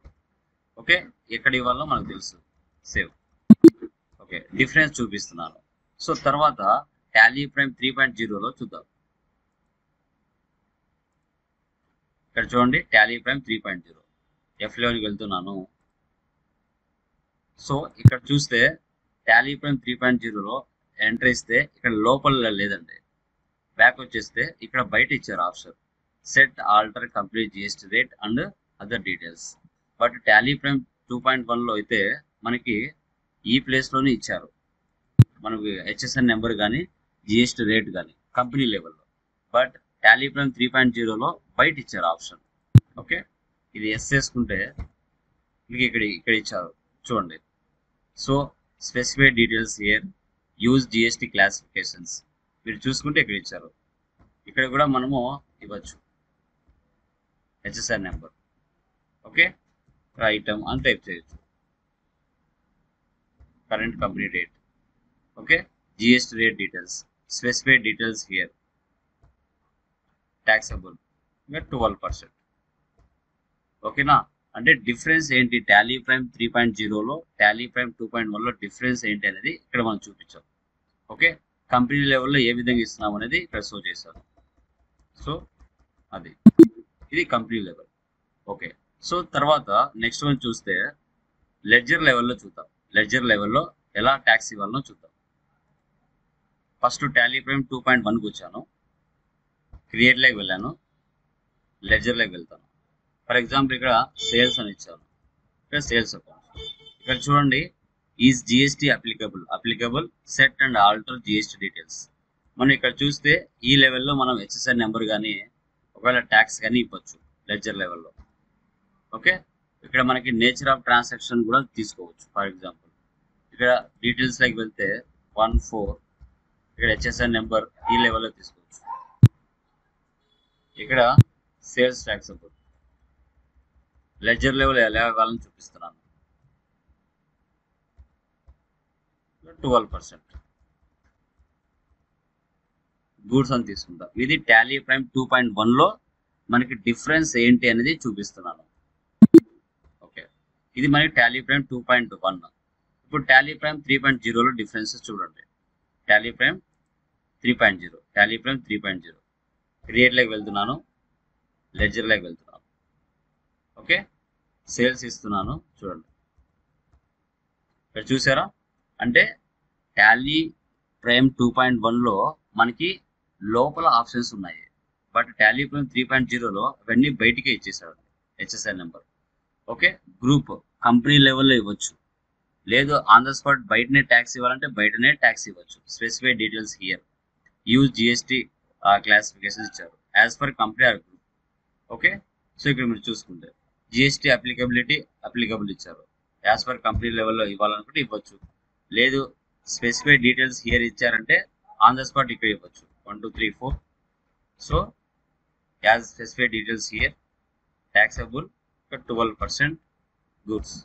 ఓకే, ఎక్కడ ఇవ్వాలో మనకు తెలుసు. సేవ్. ఓకే, డిఫరెన్స్ చూపిస్తున్నాను. సో తర్వాత టాలీ ప్రైమ్ 3.0లో చూద్దాం. ఇక్కడ చూడండి, టాలీ ప్రైమ్ 3.0 F11కి వెళ్తున్నాను. సో ఇక్కడ చూస్తే టాలీ ప్రైమ్ 3.0లో ఎంటర్ ఇస్తే ఇక్కడ లోపల లేదండి. బ్యాక్ వచ్చేస్తే ఇక్కడ బయట ఇచ్చారు option set alter complete GST rate and other details. But Tally Prime 2.1లో అయితే మనకి ఈ ప్లేస్లోనే ఇచ్చారు. మనకి హెచ్ఎస్ఎన్ నెంబర్ కానీ జిఎస్టీ రేట్ కానీ కంపెనీ లెవెల్లో. బట్ టాలీ ప్రైమ్ 3.0లో బయట ఇచ్చారు ఆప్షన్. ఓకే, ఇది ఎస్ చేసుకుంటే మీకు ఇక్కడ ఇచ్చారు చూడండి. So specified details here use GST classifications మీరు చూసుకుంటే ఇక్కడ ఇచ్చారు. ఇక్కడ కూడా మనము ఇవ్వచ్చు హెచ్ఎస్ఆర్ నెంబర్. ఓకే, ఐటమ్ అని టైప్ చేయొచ్చు. Current company rate. Okay, GST rate details, specified details here, taxable ఇంకా 12%. ఓకేనా, అంటే డిఫరెన్స్ ఏంటి టాలీ ప్రైమ్ 3.0లో టాలీ ప్రైమ్ 2.1లో డిఫరెన్స్ ఏంటి అనేది ఇక్కడ మనం చూపించాం. ఓకే, కంపెనీ లెవెల్లో ఏ విధంగా ఇస్తున్నాం అనేది ఇక్కడ షో చేశారు. సో అది ఇది కంపెనీ లెవెల్. ఓకే, సో తర్వాత నెక్స్ట్ వన్ చూస్తే లెడ్జర్ లెవెల్లో చూద్దాం. లెడ్జర్ లెవెల్లో ఎలా ట్యాక్స్ ఇవ్వాలనో చూద్దాం. ఫస్ట్ టాలీ ప్రైమ్ 2.1కి వచ్చాను, క్రియేట్లోకి వెళ్ళాను, లెడ్జర్లోకి వెళ్తాను. ఫర్ ఎగ్జాంపుల్ ఇక్కడ సేల్స్ అని ఇచ్చాను. ఇక్కడ సేల్స్ అకౌంట్. ఇక్కడ చూడండి, is GST applicable set and alter GST details. మనం ఇక్కడ చూస్తే ఈ లెవెల్లో మనం హెచ్ఎస్ఆర్ నెంబర్ కానీ ఒకవేళ ట్యాక్స్ కానీ ఇవ్వచ్చు లెడ్జర్ లెవెల్లో. ఓకే, ఇక్కడ మనకి నేచర్ ఆఫ్ ట్రాన్సాక్షన్ కూడా తీసుకోవచ్చు. ఫర్ ఎగ్జాంపుల్ ఇక్కడ డీటెయిల్స్లోకి వెళ్తే 1/4 ఇక్కడ హెచ్ఎస్ఆర్ నెంబర్ ఈ లెవెల్లో తీసుకోవచ్చు. ఇక్కడ సేల్స్ ట్యాక్సబుల్ లెడ్జర్ లెవెల్ ఎలా ఇవ్వాలని చూపిస్తున్నాను. 12% గూడ్స్ అని తీసుకుంటాం. ఇది టాలీ ప్రైమ్ 2.1లో మనకి డిఫరెన్స్ ఏంటి అనేది చూపిస్తున్నాను. ఓకే, ఇది మనకి టాలీ ప్రైమ్ 2.1. ఇప్పుడు టాలీ ప్రైమ్ 3.0లో డిఫరెన్సెస్ చూడండి. టాలీ ప్రైమ్ 3.0 క్రియేట్లోకి వెళ్తున్నాను, లెడ్జర్లోకి వెళ్తున్నాను. ఓకే, సేల్స్ ఇస్తున్నాను చూడండి. ఇక్కడ చూసారా, అంటే టాలీ ప్రైమ్ 2.1లో మనకి లోపల ఆప్షన్స్ ఉన్నాయి. బట్ టాలీ ప్రైమ్ 3.0లో అవన్నీ బయటికే ఇచ్చేసాడు HSR number. Okay, group company లెవెల్లో ఇవ్వచ్చు, లేదు ఆన్ ద స్పాట్ బయటనే ట్యాక్స్ ఇవ్వాలంటే బయటనే ట్యాక్స్ ఇవ్వచ్చు. Specified details here use GST classification ఇచ్చారు as per company or group. Okay, so ఇక్కడ మీరు చూసుకుంటే జిఎస్టీ అప్లికబుల్ ఇచ్చారు. యాజ్ పర్ కంపెనీ లెవెల్లో ఇవ్వాలనుకుంటే ఇవ్వచ్చు, లేదు స్పెసిఫైడ్ డీటెయిల్స్ హియర్ ఇచ్చారంటే ఆన్ ద స్పాట్ ఇక్కడ ఇవ్వచ్చు. 1 2 3 4. So as specified details here taxable 12% goods.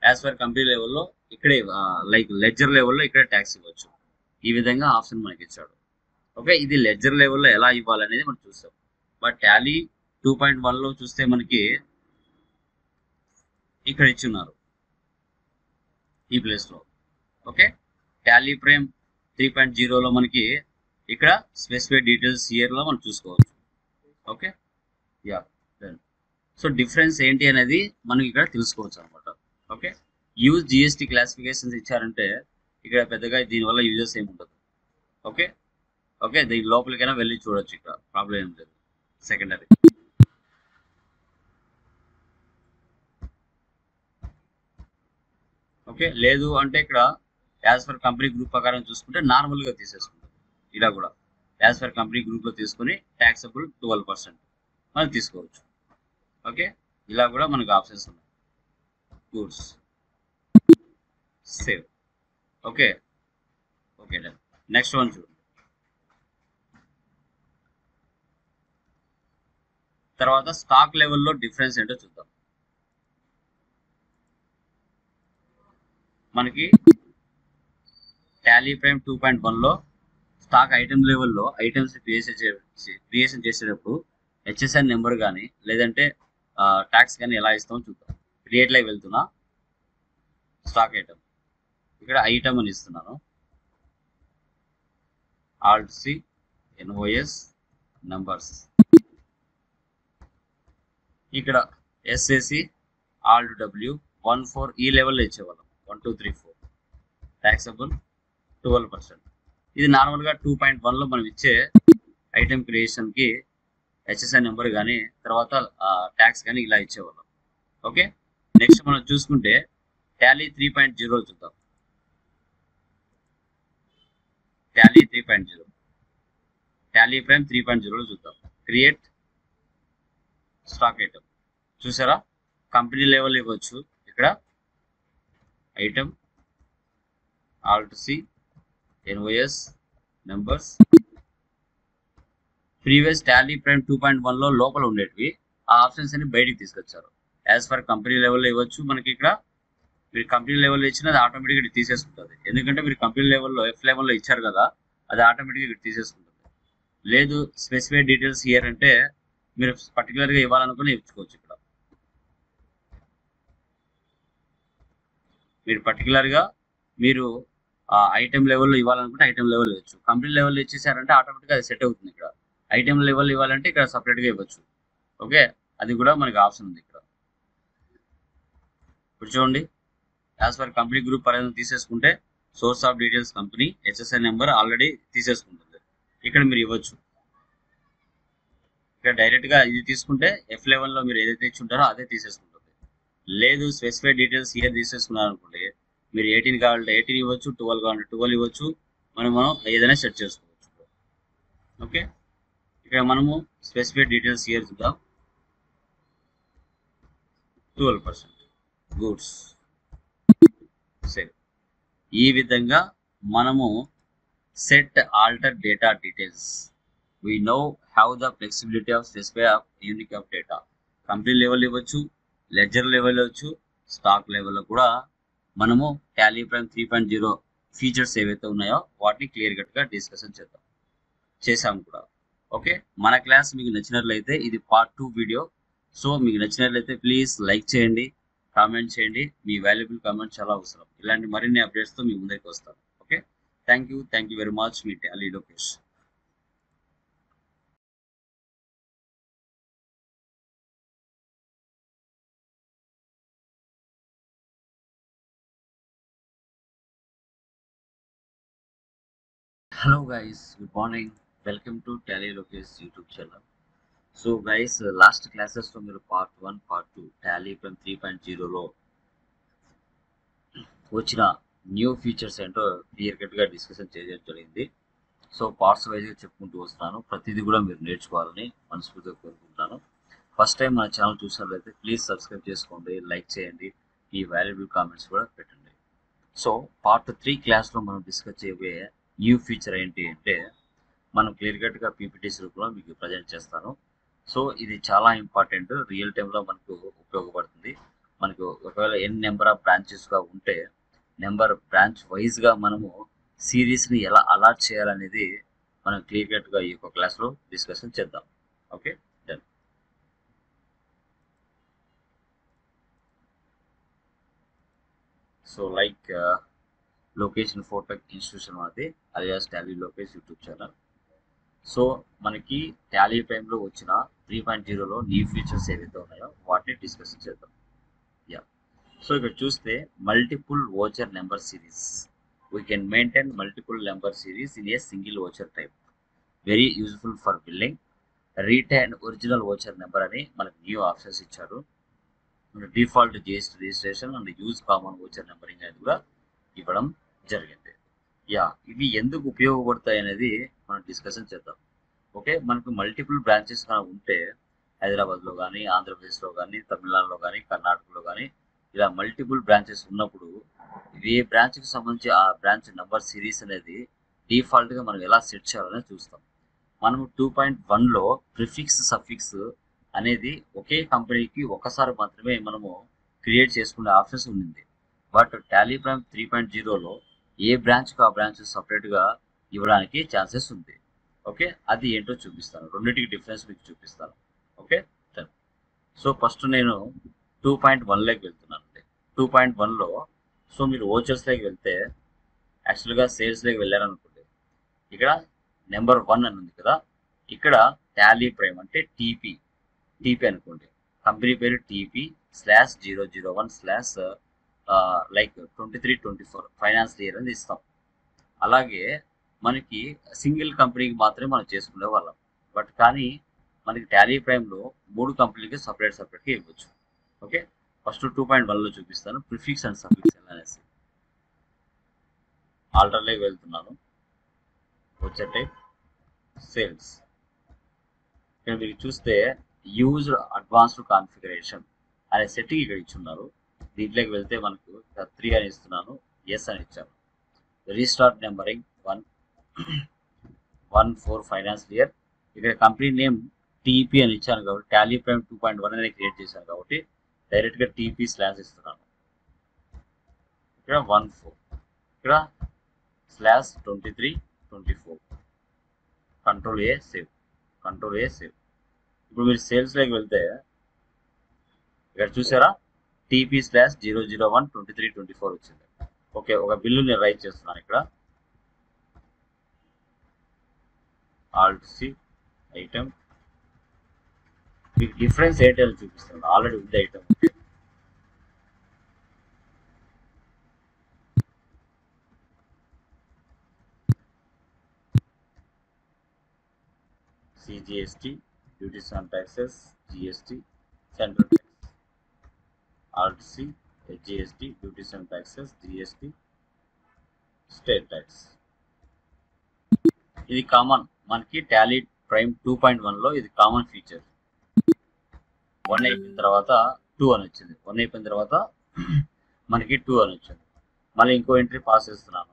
As per company లెవెల్లో ఇక్కడే లైక్ లెడ్జర్ లెవెల్లో ఇక్కడ ట్యాక్స్ ఇవ్వచ్చు. ఈ విధంగా ఆప్షన్ మనకి ఇచ్చాడు. ఓకే, ఇది లెడ్జర్ లెవెల్లో ఎలా ఇవ్వాలనేది మనం చూస్తాం. బట్ టాలీ 2.1లో చూస్తే మనకి ఇక్కడ ఇచ్చున్నారు ఈ ప్లేస్లో. ఓకే, టాలీ ప్రైమ్ 3.0లో మనకి ఇక్కడ స్పెసిఫైడ్ డీటెయిల్స్ హియర్లో మనం చూసుకోవచ్చు. Okay, yeah then so difference ఏంటి అనేది మనం ఇక్కడ తెలుసుకోవచ్చు అనమాట. ఓకే, యూజ్ జిఎస్టీ క్లాసిఫికేషన్స్ ఇచ్చారంటే ఇక్కడ పెద్దగా దీనివల్ల యూజెస్ ఏమి ఉండదు. ఓకే ఓకే, దీని లోపలికైనా వెళ్ళి చూడొచ్చు, ఇక్కడ ప్రాబ్లం ఏం లేదు. సెకండరీ. ఓకే, లేదు అంటే ఇక్కడ యాజ్ పర్ కంపెనీ గ్రూప్ ప్రకారం చూసుకుంటే నార్మల్గా తీసేసుకుంటాం. ఇలా కూడా యాజ్ పర్ కంపెనీ గ్రూప్లో తీసుకుని ట్యాక్సబుల్ 12% మనం తీసుకోవచ్చు. ఓకే, ఇలా కూడా మనకు ఆప్షన్స్ ఉన్నాయి. Goods save. Okay okay done. Next one చూడండి. తర్వాత స్టాక్ లెవెల్లో డిఫరెన్స్ ఏంటో చూద్దాం. మనకి టాలీ ప్రైమ్ 2.1లో స్టాక్ ఐటమ్ లెవెల్లో ఐటమ్స్ క్రియేషన్ చేసేటప్పుడు హెచ్ఎస్ఎన్ నెంబర్ కానీ లేదంటే ట్యాక్స్ కానీ ఎలా ఇస్తామో చూద్దాం. క్రియేట్ లైవ్ వెళ్తున్నా, స్టాక్ ఐటమ్ ఇక్కడ ఐటమ్ అని ఇస్తున్నాను. ఆల్ట్ సి ఎన్ఓఎస్ నంబర్స్, ఇక్కడ ఎస్ఏసి ఆల్ట్ డబ్ల్యూ 14 ఈ లెవెల్లో ఇచ్చేవాళ్ళం. 1 2 3 4 ట్యాక్సబుల్ 12%. ఇది నార్మల్గా 2.1లో మనం ఇచ్చే ఐటమ్ క్రియేషన్కి హెచ్ఎస్ఐ నెంబర్ కానీ తర్వాత ట్యాక్స్ కానీ ఇలా ఇచ్చేవాళ్ళం. ఓకే, నెక్స్ట్ మనం చూసుకుంటే టాలీ 3.0 చూద్దాం. టాలీ 3.0 టాలీ ప్రైమ్ 3.0లో చూద్దాం. క్రియేట్ స్టాక్ ఐటమ్ చూసారా, కంపెనీ లెవెల్ ఇవ్వచ్చు. ఇక్కడ item alt C NOS numbers. Previous Tally Prime 2.1లో లోపల ఉండేటివి ఆ ఆప్షన్స్ అన్ని బయటికి తీసుకొచ్చారు. యాజ్ ఫర్ కంపెనీ లెవెల్లో ఇవ్వచ్చు. మనకి ఇక్కడ మీరు కంపెనీ లెవెల్లో ఇచ్చిన అది ఆటోమేటిక్గా ఇది తీసేసుకుంటుంది. ఎందుకంటే మీరు కంపెనీ లెవెల్లో ఎఫ్ లెవెల్లో ఇచ్చారు కదా, అది ఆటోమేటిక్గా ఇక్కడ తీసేసుకుంటుంది. లేదు స్పెసిఫైడ్ డీటెయిల్స్ ఇయర్ అంటే మీరు పర్టికులర్గా ఇవ్వాలనుకుని ఇచ్చుకోవచ్చు. ఇక్కడ మీరు పర్టికులర్గా మీరు ఐటమ్ లెవెల్లో ఇవ్వాలనుకుంటే ఐటమ్ లెవెల్ ఇవ్వచ్చు. కంపెనీ లెవెల్లో ఇచ్చేసారంటే ఆటోమేటిక్గా అది సెట్ అవుతుంది. ఇక్కడ ఐటమ్ లెవెల్ ఇవ్వాలంటే ఇక్కడ సపరేట్గా ఇవ్వచ్చు. ఓకే, అది కూడా మనకి ఆప్షన్ ఉంది ఇక్కడ. ఇప్పుడు చూడండి, యాజ్ పర్ కంపెనీ గ్రూప్ పరంగా తీసేసుకుంటే source of details company HSI number already తీసేసుకుంటుంది. ఇక్కడ మీరు ఇవ్వచ్చు. ఇక్కడ డైరెక్ట్గా ఇది తీసుకుంటే ఎఫ్ లెవెల్లో మీరు ఏదైతే ఇచ్చుంటారో అదే తీసేసుకుంటుంది. లేదు స్పెసిఫైడ్ డీటెయిల్స్ ఇయర్ తీసేసుకున్నారు అనుకోండి, మీరు 18 కావాలంటే 18 ఇవ్వచ్చు, 12 కావాలంటే 12 ఇవ్వచ్చు. మనం ఏదైనా సెట్ చేసుకోవచ్చు. ఓకే, ఇక్కడ మనము స్పెసిఫైడ్ డీటెయిల్స్ ఇయర్ చూద్దాం. 12% గూడ్స్ సేవ్. ఈ విధంగా మనము set alter data details. We know how the flexibility of specify of unique of data. Company level ఇవ్వచ్చు, లెడ్జర్ లెవెల్ ఇవ్వచ్చు, స్టాక్ లెవెల్లో కూడా మనము టాలీ ప్రైమ్ 3.0 ఫీచర్స్ ఏవైతే ఉన్నాయో వాటిని క్లియర్ కట్గా డిస్కషన్ చేసాము కూడా. ఓకే, మన క్లాస్ మీకు నచ్చినట్లయితే ఇది పార్ట్ 2 వీడియో. సో మీకు నచ్చినట్లయితే ప్లీజ్ లైక్ చేయండి, కామెంట్ చేయండి. మీ వాల్యుబుల్ కామెంట్ చాలా అవసరం. ఇలాంటి మరిన్ని అప్డేట్స్తో మీ ముందరికి వస్తాను. Okay, thank you very much. మీ Tally Lokesh. Hello guys, good morning. Welcome to Tally Lokesh YouTube channel. So guys, last క్లాసెస్లో మీరు పార్ట్ 1 పార్ట్ 2 టాలీ ప్రైమ్ 3.0లో వచ్చిన న్యూ ఫీచర్స్ ఏంటో క్లియర్ కట్గా డిస్కషన్ చేయడం జరిగింది. సో పార్ట్స్ వైజ్గా చెప్పుకుంటూ వస్తాను. ప్రతిదీ కూడా మీరు నేర్చుకోవాలని మనస్ఫూర్తిగా కోరుకుంటున్నాను. ఫస్ట్ టైం మన ఛానల్ చూసినట్లయితే ప్లీజ్ సబ్స్క్రైబ్ చేసుకోండి, లైక్ చేయండి, మీ వాల్యుబుల్ కామెంట్స్ కూడా పెట్టండి. సో పార్ట్ 3 క్లాస్లో మనం డిస్కస్ చేయబోయే న్యూ ఫీచర్ ఏంటి అంటే మనం క్లియర్ కట్గా పీపీటీస్ రూపంలో మీకు ప్రజెంట్ చేస్తాను. సో ఇది చాలా ఇంపార్టెంట్, రియల్ టైంలో మనకు ఉపయోగపడుతుంది. మనకు ఒకవేళ ఎన్ని నెంబర్ ఆఫ్ బ్రాంచెస్గా ఉంటే నెంబర్ బ్రాంచ్ వైజ్గా మనము సిరీస్ని ఎలా అలాట్ చేయాలనేది మనం క్లియర్ కట్గా ఈ యొక్క క్లాస్లో డిస్కషన్ చేద్దాం. Okay done. So like Lokesh Infotech institution అది alias Tally Lokesh YouTube channel. So మనకి టాలీ ప్రైమ్లో వచ్చిన 3.0లో న్యూ ఫీచర్స్ ఏవైతే ఉన్నాయో వాటిని డిస్కస్ చేద్దాం. యా, సో ఇక్కడ చూస్తే multiple voucher number series. We can maintain multiple number series in a single voucher type. Very useful for billing. Retain original voucher number అని మనకు న్యూ ఆప్షన్స్ ఇచ్చారు. Default GST registration and use common voucher numbering అనేది కూడా ఇవ్వడం జరిగింది. Yeah, ఇవి ఎందుకు ఉపయోగపడతాయి అనేది మనం డిస్కషన్ చేద్దాం. ఓకే, మనకు మల్టిపుల్ బ్రాంచెస్ ఉంటే హైదరాబాద్లో కానీ, ఆంధ్రప్రదేశ్లో కానీ, తమిళనాడులో కానీ, కర్ణాటకలో కానీ ఇలా మల్టిపుల్ బ్రాంచెస్ ఉన్నప్పుడు ఏ బ్రాంచ్కి సంబంధించి ఆ బ్రాంచ్ నెంబర్ సిరీస్ అనేది డిఫాల్ట్గా మనం ఎలా సెట్ చేయాలని చూస్తాం. మనము 2.1లో ప్రిఫిక్స్ సఫిక్స్ అనేది ఒకే కంపెనీకి ఒకసారి మాత్రమే మనము క్రియేట్ చేసుకునే ఆప్షన్స్ ఉంది. బట్ టాలీ ప్రైమ్ 3.0లో ఏ బ్రాంచ్కి ఆ బ్రాంచ్ సపరేట్గా ఇవ్వడానికి ఛాన్సెస్ ఉంది. ఓకే, అది ఏంటో చూపిస్తాను, రెండింటికి డిఫరెన్స్ మీకు చూపిస్తాను. ఓకే, సో ఫస్ట్ నేను 2.1లోకి వెళ్తున్నాను. 2.1లో సో మీరు ఓచర్స్లోకి వెళ్తే యాక్చువల్గా సేల్స్లోకి వెళ్ళారనుకోండి, ఇక్కడ నెంబర్ 1 అని ఉంది కదా, ఇక్కడ టాలీ ప్రైమ్ అంటే టీపీ అనుకోండి, కంపెనీ పేరు TP/001/ లైక్ 23-24 ఫైనాన్స్ ఇయర్ అని ఇస్తాం. అలాగే మనకి సింగిల్ కంపెనీకి మాత్రమే మనం చేసుకునే వాళ్ళం. బట్ కానీ మనకి టాలీ ప్రైమ్లో 3 కంపెనీలకి సపరేట్గా ఇవ్వచ్చు. ఓకే, ఫస్ట్ 2.1లో చూపిస్తాను ప్రిఫిక్స్ అండ్ సఫిక్స్ అనేసి. ఆల్టర్లోకి వెళ్తున్నాను, వచ్చే టైప్ సేల్స్. ఇక్కడ మీరు చూస్తే యూజ్డ్ అడ్వాన్స్డ్ కాన్ఫిగరేషన్ అనే సెట్టింగ్ ఇక్కడ ఇచ్చున్నారు. దీంట్లోకి వెళ్తే మనకు 3 అని ఇస్తున్నాను, ఎస్ అని ఇచ్చాను. Restart numbering 1/4 finance year. ఇక్కడ కంపెనీ నేమ్ టీపీ అని ఇచ్చాను కాబట్టి టాలీ ప్రైమ్ 2.1 అనేది క్రియేట్ చేశాను కాబట్టి డైరెక్ట్గా TP/ ఇస్తున్నాను. ఇక్కడ 1/4, ఇక్కడ /23-24, కంట్రోల్ ఏ సేవ్. ఇప్పుడు మీరు సేల్స్లోకి వెళ్తే ఇక్కడ చూసారా TP/001-23-24 వచ్చింది. ఓకే, ఒక బిల్లు నేను రైట్ చేస్తున్నాను. ఇక్కడ Alt+C ఐటమ్, మీకు డిఫరెన్స్ ఏంటని చూపిస్తుంది. ఆల్రెడీ ఉంది item. CGST duties on taxes, GST central tax. Alt+C GST duties on taxes, GST state tax. ఇది కామన్ మనకి టాలీ ప్రైమ్ 2.1లో ఇది కామన్ ఫీచర్. 1 అయిపోయిన తర్వాత 2 అని వచ్చింది, 1 అయిపోయిన తర్వాత మనకి 2 అని వచ్చింది. మళ్ళీ ఇంకో ఎంట్రీ పాస్ చేస్తున్నాను.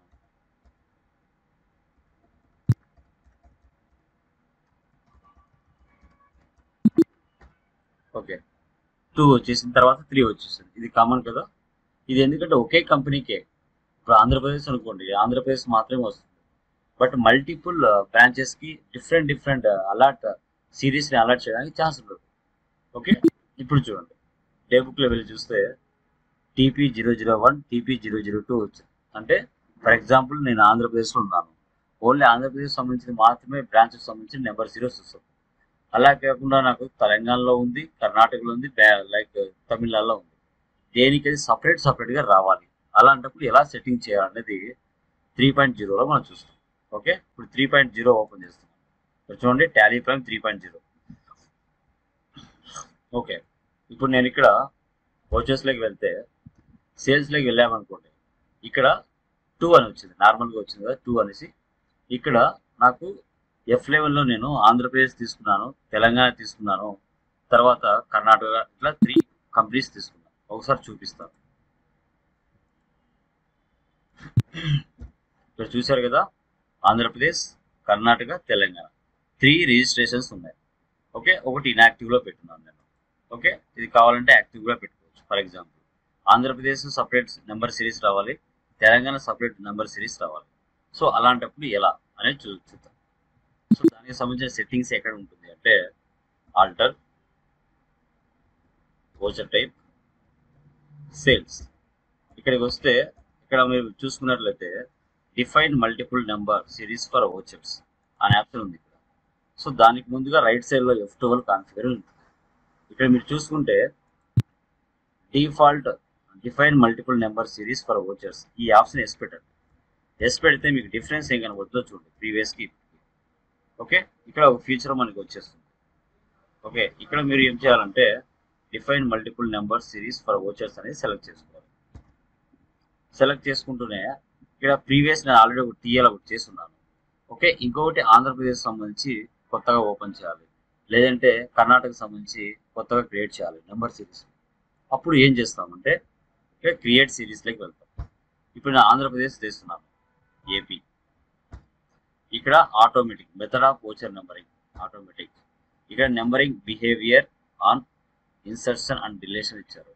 ఓకే, 2 వచ్చేసిన తర్వాత 3 వచ్చేసింది. ఇది కామన్ కదా. ఇది ఎందుకంటే ఒకే కంపెనీకే. ఇప్పుడు ఆంధ్రప్రదేశ్ అనుకోండి, ఆంధ్రప్రదేశ్ మాత్రమే వస్తుంది. బట్ మల్టిపుల్ బ్రాంచెస్కి డిఫరెంట్ అలాట్ సిరీస్ని అలాట్ చేయడానికి ఛాన్స్ ఉంటుంది. ఓకే, ఇప్పుడు చూడండి, డే బుక్లో వెళ్ళి చూస్తే TP001 TP002 వచ్చింది. అంటే ఫర్ ఎగ్జాంపుల్ నేను ఆంధ్రప్రదేశ్లో ఉన్నాను, ఓన్లీ ఆంధ్రప్రదేశ్ సంబంధించిన మాత్రమే బ్రాంచ్కి సంబంధించిన నెంబర్ జీరోస్ వస్తుంది. అలా కాకుండా నాకు తెలంగాణలో ఉంది, కర్ణాటకలో ఉంది, లైక్ తమిళనాడులో ఉంది. దేనికి అది సపరేట్గా రావాలి. అలాంటప్పుడు ఎలా సెట్టింగ్ చేయాలనేది 3.0లో మనం చూస్తాం. ఓకే, ఇప్పుడు 3.0 ఓపెన్ చేస్తున్నాం. చూడండి టాలీ ప్రైమ్ 3.0. ఓకే, ఇప్పుడు నేను ఇక్కడ వచ్చేస్లోకి వెళ్తే సేల్స్లోకి వెళ్ళామనుకోండి, ఇక్కడ 2 అని వచ్చింది, నార్మల్గా వచ్చింది కదా 2 అనేసి. ఇక్కడ నాకు F11లో నేను ఆంధ్రప్రదేశ్ తీసుకున్నాను, తెలంగాణ తీసుకున్నాను, తర్వాత కర్ణాటక, ఇట్లా 3 కంపెనీస్ తీసుకున్నాను. ఒకసారి చూపిస్తాను. ఇక్కడ చూశారు కదా, ఆంధ్రప్రదేశ్, కర్ణాటక, తెలంగాణ 3 రిజిస్ట్రేషన్స్ ఉన్నాయి. ఓకే, ఒకటి ఇన్యాక్టివ్లో పెట్టున్నాను నేను. ఓకే, ఇది కావాలంటే యాక్టివ్గా పెట్టుకోవచ్చు. For example Andhra Pradesh separate number series రావాలి, తెలంగాణ సపరేట్ నెంబర్ సిరీస్ రావాలి. సో అలాంటప్పుడు ఎలా అనేది చూద్దాం. సో దానికి సంబంధించిన సెట్టింగ్స్ ఎక్కడ ఉంటుంది అంటే ఆల్టర్, ఓచర్ టైప్, సేల్స్. ఇక్కడికి వస్తే ఇక్కడ మీరు చూసుకున్నట్లయితే define multiple number series for vouchers అనే ఆప్షన్ ఉంది ఇక్కడ. సో దానికి ముందుగా రైట్ సైడ్లో F12 కాన్ఫిగర్ ఉంటుంది. ఇక్కడ మీరు చూసుకుంటే default define multiple number series for vouchers, ఈ ఆప్షన్ ఎస్ పెట్టండి. ఎస్ పెడితే మీకు డిఫరెన్స్ ఏం కనబడుతుందో చూడండి ప్రీవియస్కి. ఓకే, ఇక్కడ ఒక ఫీచర్ మనకి వచ్చేస్తుంది. ఓకే, ఇక్కడ మీరు ఏం చేయాలంటే define multiple number series for vouchers అనేది సెలెక్ట్ చేసుకోవాలి. సెలెక్ట్ చేసుకుంటూనే ఇక్కడ ప్రీవియస్ నేను ఆల్రెడీ ఒక టీఎల్ ఒకటి చేస్తున్నాను. ఓకే, ఇంకొకటి ఆంధ్రప్రదేశ్ సంబంధించి కొత్తగా ఓపెన్ చేయాలి, లేదంటే కర్ణాటక సంబంధించి కొత్తగా క్రియేట్ చేయాలి నెంబర్ సిరీస్. అప్పుడు ఏం చేస్తామంటే ఇక్కడ క్రియేట్ సిరీస్లోకి వెళ్తాం. ఇప్పుడు నేను ఆంధ్రప్రదేశ్ తీస్తున్నాను, ఏపీ. ఇక్కడ automatic method of voucher numbering, automatic. ఇక్కడ numbering behaviour on insertion and deletion ఇచ్చారు.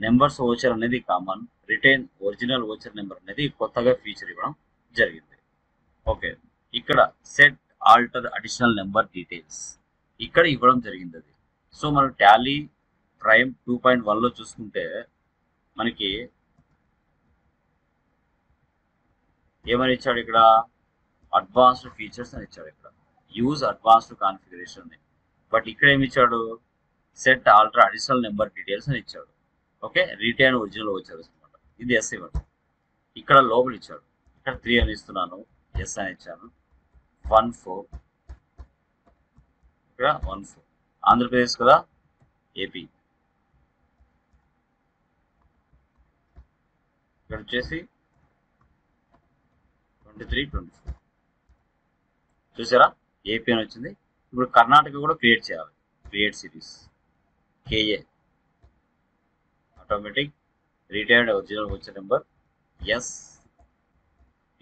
నెంబర్స్ ఓచర్ అనేది common, retain original voucher number అనేది కొత్తగా ఫీచర్ ఇవ్వడం జరిగింది. ఓకే, ఇక్కడ set alter additional number details ఇక్కడ ఇవ్వడం జరిగింది అది. సో మనం టాలీ ప్రైమ్ 2.1లో చూసుకుంటే మనకి ఏమని ఇచ్చాడు, ఇక్కడ అడ్వాన్స్డ్ ఫీచర్స్ అని ఇచ్చాడు. ఇక్కడ యూజ్ అడ్వాన్స్డ్ కాన్ఫిగరేషన్ అని. బట్ ఇక్కడ ఏమి ఇచ్చాడు, set alter additional number details అని ఇచ్చాడు. ఓకే, రిటైన్ ఒరిజినల్ వచ్చారు అనమాట. ఇది ఎస్ ఇవ్వండి. ఇక్కడ లోపల ఇచ్చాడు, ఇక్కడ 3 అని ఇస్తున్నాను, ఎస్ అని ఇచ్చాను. 14 ఇక్కడ 14 ఆంధ్రప్రదేశ్ కదా, ఏపీ. ఇక్కడ వచ్చేసి 23, 24 చూసారా, ఏపీ అని వచ్చింది. ఇప్పుడు కర్ణాటక కూడా క్రియేట్ చేయాలి. Create series KA automatic retired original వచ్చే నెంబర్ ఎస్.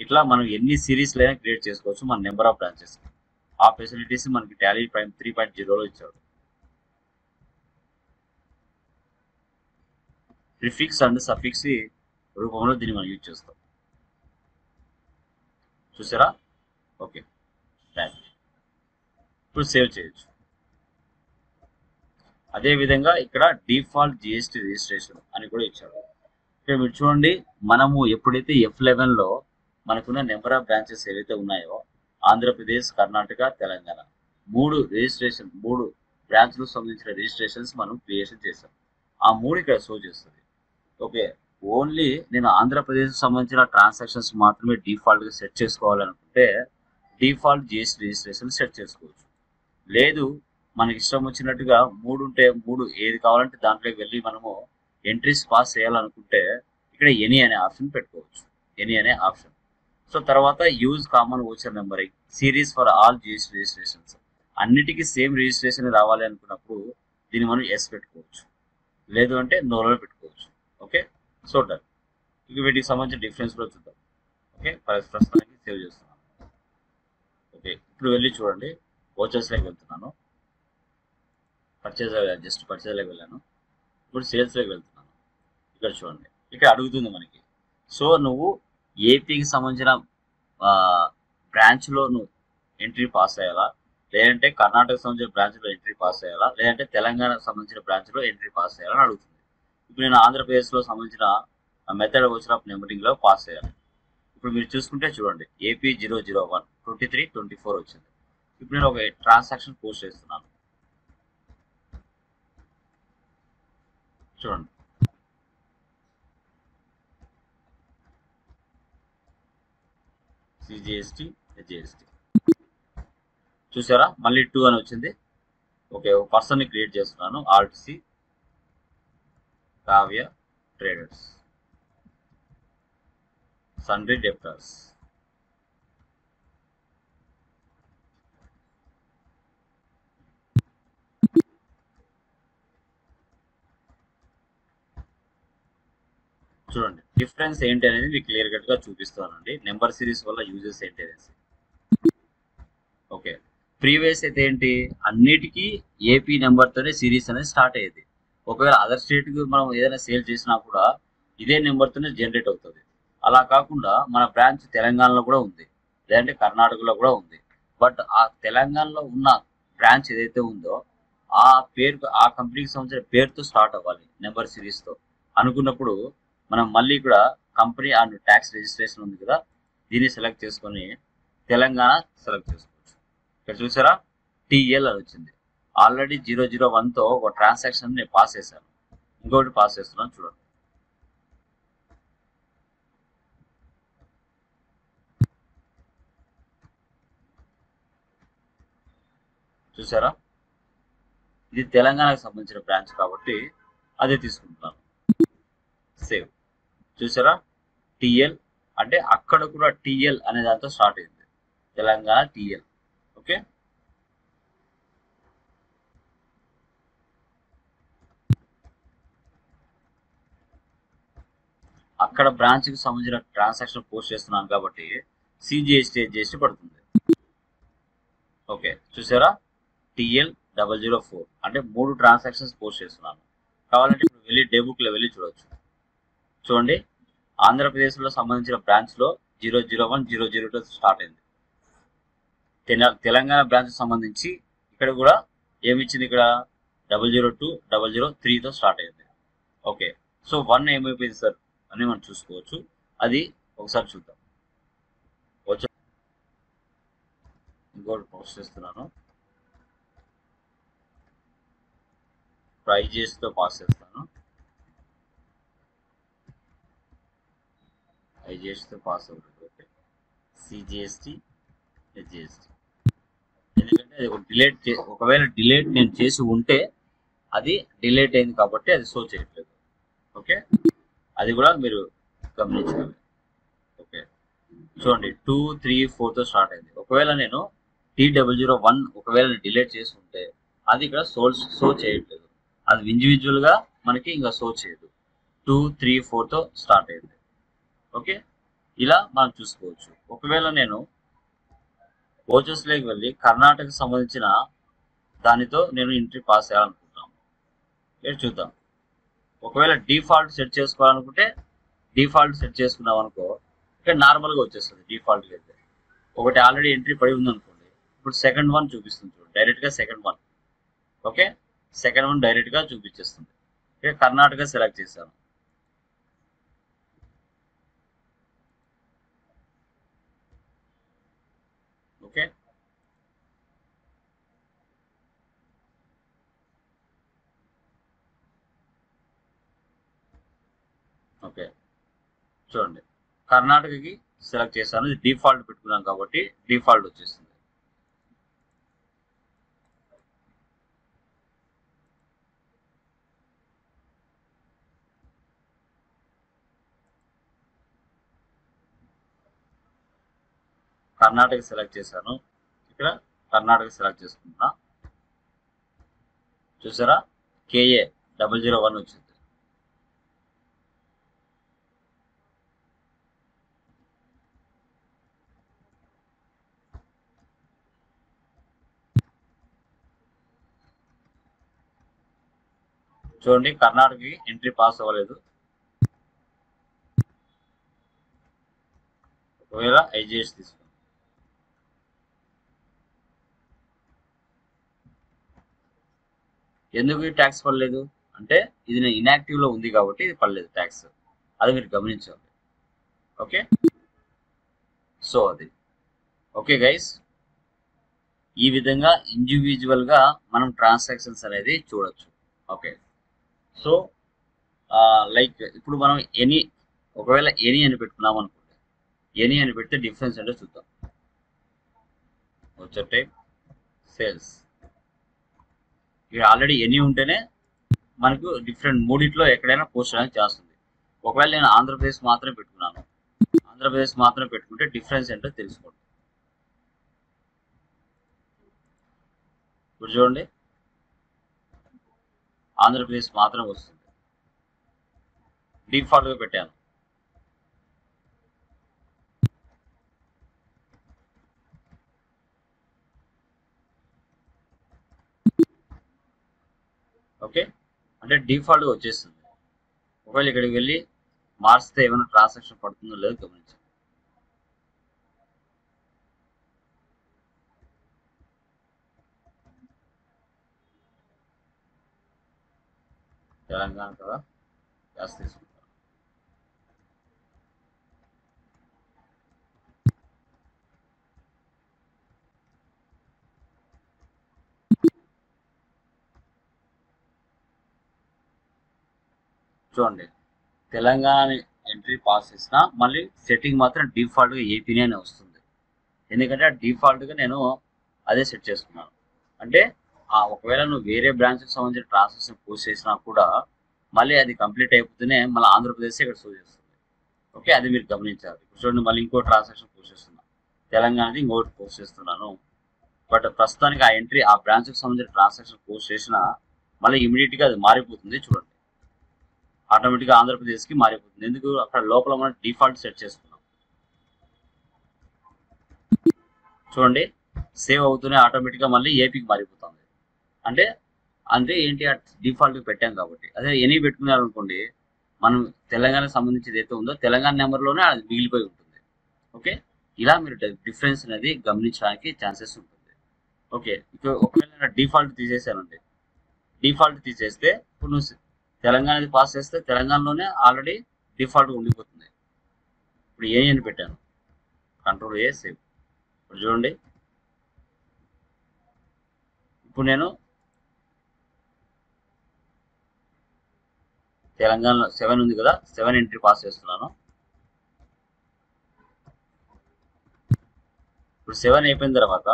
ఇట్లా మనం ఎన్ని సిరీస్లు అయినా క్రియేట్ చేసుకోవచ్చు మన నెంబర్ ఆఫ్ బ్రాంచెస్. ఆ ఫెసిలిటీస్ మనకి టాలీ ప్రైమ్ 3.0లో ఇచ్చాడు. ప్రిఫిక్స్ అండ్ సఫిక్స్ రూపంలో దీన్ని మనం యూజ్ చేస్తాం. చూసారా, ఓకే థ్యాంక్. ఇప్పుడు సేవ్ చేయొచ్చు. అదేవిధంగా ఇక్కడ డిఫాల్ట్ జిఎస్టీ రిజిస్ట్రేషన్ అని కూడా ఇచ్చాడు. ఇక్కడ మీరు చూడండి, మనము ఎప్పుడైతే F11లో మనకున్న నెంబర్ ఆఫ్ బ్రాంచెస్ ఏవైతే ఉన్నాయో ఆంధ్రప్రదేశ్, కర్ణాటక, తెలంగాణ 3 బ్రాంచ్లకు సంబంధించిన రిజిస్ట్రేషన్స్ మనం క్రియేషన్ చేసాం. ఆ 3 ఇక్కడ షో చేస్తుంది. ఓకే, ఓన్లీ నేను ఆంధ్రప్రదేశ్ సంబంధించిన ట్రాన్సాక్షన్స్ మాత్రమే డిఫాల్ట్గా సెట్ చేసుకోవాలనుకుంటే డిఫాల్ట్ జిఎస్టీ రిజిస్ట్రేషన్ సెట్ చేసుకోవచ్చు. లేదు మనకి ఇష్టం వచ్చినట్టుగా 3 ఉంటే 3 ఏది కావాలంటే దాంట్లోకి వెళ్ళి మనము ఎంట్రీస్ పాస్ చేయాలనుకుంటే ఇక్కడ ఎనీ అనే ఆప్షన్ పెట్టుకోవచ్చు, ఎనీ అనే ఆప్షన్. సో తర్వాత use common voucher numbering series for all GST registrations, అన్నిటికీ సేమ్ రిజిస్ట్రేషన్ రావాలి అనుకున్నప్పుడు దీన్ని మనం ఎస్ పెట్టుకోవచ్చు, లేదు అంటే నోలో పెట్టుకోవచ్చు. Okay, so done. ఇక వీటికి సంబంధించిన డిఫరెన్స్ కూడా చూద్దాం. ఓకే, ప్రస్తుతానికి సేవ్ చేస్తున్నాను. ఓకే, ఇప్పుడు వెళ్ళి చూడండి, ఓచర్స్లోకి వెళ్తున్నాను. జస్ట్ పర్చేజ్లోకి వెళ్ళాను. ఇప్పుడు సేల్స్లోకి వెళ్తున్నాను. ఇక్కడ చూడండి, ఇక్కడ అడుగుతుంది మనకి. సో నువ్వు ఏపీకి సంబంధించిన బ్రాంచ్లో నువ్వు ఎంట్రీ పాస్ అయ్యాలా, లేదంటే కర్ణాటకకు సంబంధించిన బ్రాంచ్లో ఎంట్రీ పాస్ అయ్యాలా, లేదంటే తెలంగాణకు సంబంధించిన బ్రాంచ్లో ఎంట్రీ పాస్ అయ్యాలని అడుగుతుంది. ఇప్పుడు నేను ఆంధ్రప్రదేశ్లో సంబంధించిన మెథడ్ ఓచర్ ఆఫ్ నెంబరింగ్లో పాస్ అయ్యాను. ఇప్పుడు మీరు చూసుకుంటే చూడండి, AP 001 23 24 వచ్చింది. ఇప్పుడు నేను ఒక ట్రాన్సాక్షన్ పోస్ట్ చేస్తున్నాను. చూడండి, CGST HGST చూసారా, మళ్ళీ 2 అని వచ్చింది. ఓకే, ఒక పర్సన్ని క్రియేట్ చేస్తున్నాను, Alt C కావ్య ట్రేడర్స్ సన్రీ డెప్టర్స్. చూడండి డిఫరెన్స్ ఏంటి అనేది మీకు క్లియర్ కట్ గా చూపిస్తానండి, నెంబర్ సిరీస్ వల్ల యూజెస్ ఏంటి అనేసి. ఓకే, ప్రీవియస్ అయితే ఏంటి, అన్నిటికీ ఏపీ నెంబర్తోనే సిరీస్ అనేది స్టార్ట్ అయ్యేది. ఒకవేళ అదర్ స్టేట్కి మనం ఏదైనా సేల్ చేసినా కూడా ఇదే నెంబర్తోనే జనరేట్ అవుతుంది. అలా కాకుండా మన బ్రాంచ్ తెలంగాణలో కూడా ఉంది, లేదంటే కర్ణాటకలో కూడా ఉంది. బట్ ఆ తెలంగాణలో ఉన్న బ్రాంచ్ ఏదైతే ఉందో ఆ పేరు, ఆ కంపెనీకి సంబంధించిన పేరుతో స్టార్ట్ అవ్వాలి నెంబర్ సిరీస్తో అనుకున్నప్పుడు మనం మళ్ళీ ఇక్కడ కంపెనీ అండ్ ట్యాక్స్ రిజిస్ట్రేషన్ ఉంది కదా, దీన్ని సెలెక్ట్ చేసుకొని తెలంగాణ సెలెక్ట్ చేసుకోవచ్చు. ఇక్కడ చూసారా, TL అని వచ్చింది. ఆల్రెడీ 001తో ఒక ట్రాన్సాక్షన్ నేను పాస్ చేశాను, ఇంకొకటి పాస్ చేస్తున్నాను చూడండి. చూసారా, ఇది తెలంగాణకు సంబంధించిన బ్రాంచ్ కాబట్టి అదే తీసుకుంటున్నాను. సేవ్. చూసారా, TL అంటే అక్కడ కూడా TL అనే దాంతో స్టార్ట్ అయింది, తెలంగాణ TL. ఓకే, అక్కడ బ్రాంచ్కి సంబంధించిన ట్రాన్సాక్షన్ పోస్ట్ చేస్తున్నాను కాబట్టి సిజిఎస్టీ జిఎస్టీ పడుతుంది. ఓకే, చూసారా, TL004 అంటే 3 ట్రాన్సాక్షన్స్ పోస్ట్ చేస్తున్నాను. కావాలంటే ఇప్పుడు వెళ్ళి డే బుక్లో వెళ్ళి చూడొచ్చు. చూడండి, ఆంధ్రప్రదేశ్లో సంబంధించిన బ్రాంచ్లో 001 002 స్టార్ట్ అయింది. తెలంగాణ బ్రాంచ్ సంబంధించి ఇక్కడ కూడా ఏమిచ్చింది, ఇక్కడ 002 003తో స్టార్ట్ అయింది. ఓకే, సో 1 ఏమైపోయింది సార్ అని మనం చూసుకోవచ్చు. అది ఒకసారి చూద్దాం. ఇంకోటి పోస్ట్ చేస్తున్నాను, ప్రైజెస్తో పాస్ చేస్తాను. ఐజిఎస్టీతో పాస్ అవుతుంది. Okay, CGST HGST. ఎందుకంటే అది ఒకవేళ డిలేట్ నేను చేసి ఉంటే అది డిలేట్ అయింది కాబట్టి అది షో చేయట్లేదు. ఓకే, అది కూడా మీరు గమనించాలి. ఓకే, చూడండి 2 3 4తో స్టార్ట్ అయింది. ఒకవేళ నేను T001 ఒకవేళ డిలేట్ చేసి ఉంటే అది ఇక్కడ షో చేయట్లేదు. అది ఇండివిజువల్గా మనకి ఇంకా షో చేయదు. 2 3 4తో స్టార్ట్ అయింది. ఓకే, ఇలా మనం చూసుకోవచ్చు. ఒకవేళ నేను ఓచర్స్లోకి వెళ్ళి కర్ణాటకకు సంబంధించిన దానితో నేను ఎంట్రీ పాస్ చేయాలనుకుంటున్నాను. చూద్దాం. ఒకవేళ డిఫాల్ట్ సెట్ చేసుకోవాలనుకుంటే డిఫాల్ట్ సెట్ చేసుకున్నాం అనుకో, ఇక్కడ నార్మల్గా వచ్చేస్తుంది. డిఫాల్ట్గా అయితే ఒకటి ఆల్రెడీ ఎంట్రీ పడి ఉందనుకోండి, ఇప్పుడు సెకండ్ వన్ చూపిస్తుంది చూడండి, డైరెక్ట్గా second one. Okay, second one డైరెక్ట్గా చూపించేస్తుంది. ఇక్కడ కర్ణాటక సెలెక్ట్ చేశాను. ఓకే, ఓకే, చూడండి, కర్ణాటకకి సెలెక్ట్ చేశాను. ఇది డిఫాల్ట్ పెట్టుకున్నాం కాబట్టి డిఫాల్ట్ వచ్చేస్తుంది. కర్ణాటక సెలెక్ట్ చేశాను. ఇక్కడ కర్ణాటక సెలెక్ట్ చేసుకుంటున్నా. చూసారా, KA001 వచ్చింది. చూడండి, కర్ణాటకకి ఎంట్రీ పాస్ అవ్వలేదు. ఒకవేళ ఐజిఎస్ తీసుకోండి. ఎందుకు ఈ ట్యాక్స్ పడలేదు అంటే ఇది నేను ఇన్యాక్టివ్లో ఉంది కాబట్టి ఇది పడలేదు ట్యాక్స్. అది మీరు గమనించాలి. ఓకే, సో అది ఓకే గైస్, ఈ విధంగా ఇండివిజువల్గా మనం ట్రాన్సాక్షన్స్ అనేది చూడొచ్చు. ఓకే, సో లైక్ ఇప్పుడు మనం ఒకవేళ ఎనీ అని పెట్టుకున్నాం అనుకోండి, ఎనీ అని పెడితే డిఫరెన్స్ అంటే చూద్దాం. వచ్చే టైప్ సేల్స్, ఇక్కడ ఆల్రెడీ ఎనీ ఉంటేనే మనకు డిఫరెంట్ మూడిట్లో ఎక్కడైనా పోస్ట్ అనేది చేస్తుంది. ఒకవేళ నేను ఆంధ్రప్రదేశ్ మాత్రమే పెట్టుకున్నాను, ఆంధ్రప్రదేశ్ మాత్రమే పెట్టుకుంటే డిఫరెన్స్ ఏంటో తెలుసుకోండి. ఇప్పుడు చూడండి, ఆంధ్రప్రదేశ్ మాత్రం వస్తుంది. డిఫాల్ట్గా పెట్టాను. ఓకే, అంటే డిఫాల్ట్గా వచ్చేస్తుంది. ఒకవేళ ఇక్కడికి వెళ్ళి మార్చితే ఏమైనా ట్రాన్సాక్షన్ పడుతుందో లేదో గమనించండి. తెలంగాణ కదా గ్యాస్ తీసుకుంటాం. చూడండి, తెలంగాణ ఎంట్రీ పాస్ చేసినా మళ్ళీ సెట్టింగ్ మాత్రం డిఫాల్ట్గా ఏపీనే వస్తుంది. ఎందుకంటే డిఫాల్ట్గా నేను అదే సెట్ చేసుకున్నాను. అంటే ఒకవేళ నువ్వు వేరే బ్రాంచ్కి సంబంధించిన ట్రాన్సాక్షన్ పోస్ట్ చేసినా కూడా మళ్ళీ అది కంప్లీట్ అయిపోతేనే మళ్ళీ ఆంధ్రప్రదేశ్ ఇక్కడ షో చేస్తుంది. ఓకే, అది మీరు గమనించాలి. ఇప్పుడు చూడండి, మళ్ళీ ఇంకో ట్రాన్సాక్షన్ పోస్ట్ చేస్తున్నాను, తెలంగాణది ఇంకోటి పోస్ట్ చేస్తున్నాను. బట్ ప్రస్తుతానికి ఆ ఎంట్రీ ఆ బ్రాంచ్కి సంబంధించిన ట్రాన్సాక్షన్ పోస్ట్ చేసినా మళ్ళీ ఇమీడియట్గా అది మారిపోతుంది. చూడండి, ఆటోమేటిక్గా ఆంధ్రప్రదేశ్కి మారిపోతుంది. ఎందుకు అక్కడ లోపల మనం డిఫాల్ట్ సెట్ చేసుకున్నాం. చూడండి సేవ్ అవుతూనే ఆటోమేటిక్గా మళ్ళీ ఏపీకి మారిపోతుంది. అంటే అంటే ఏంటి డిఫాల్ట్ పెట్టాం కాబట్టి. అదే ఎనీ పెట్టుకున్నారు అనుకోండి, మనం తెలంగాణకు సంబంధించి ఏదైతే ఉందో తెలంగాణ నెంబర్లోనే అది మిగిలిపోయి ఉంటుంది. ఓకే, ఇలా మీరు డిఫరెన్స్ అనేది గమనించడానికి ఛాన్సెస్ ఉంటుంది. ఓకే, ఇప్పుడు ఒకవేళ డిఫాల్ట్ తీసేసానండి, డిఫాల్ట్ తీసేస్తే ఇప్పుడు నువ్వు తెలంగాణది పాస్ చేస్తే తెలంగాణలోనే ఆల్రెడీ డిఫాల్ట్ ఉండిపోతుంది. ఇప్పుడు ఏ అని పెట్టాను, కంట్రోల్ ఏ సేవ్. ఇప్పుడు చూడండి, ఇప్పుడు నేను తెలంగాణలో 7 ఉంది కదా, 7 ఎంట్రీ పాస్ చేస్తున్నాను. ఇప్పుడు 7 అయిపోయిన తర్వాత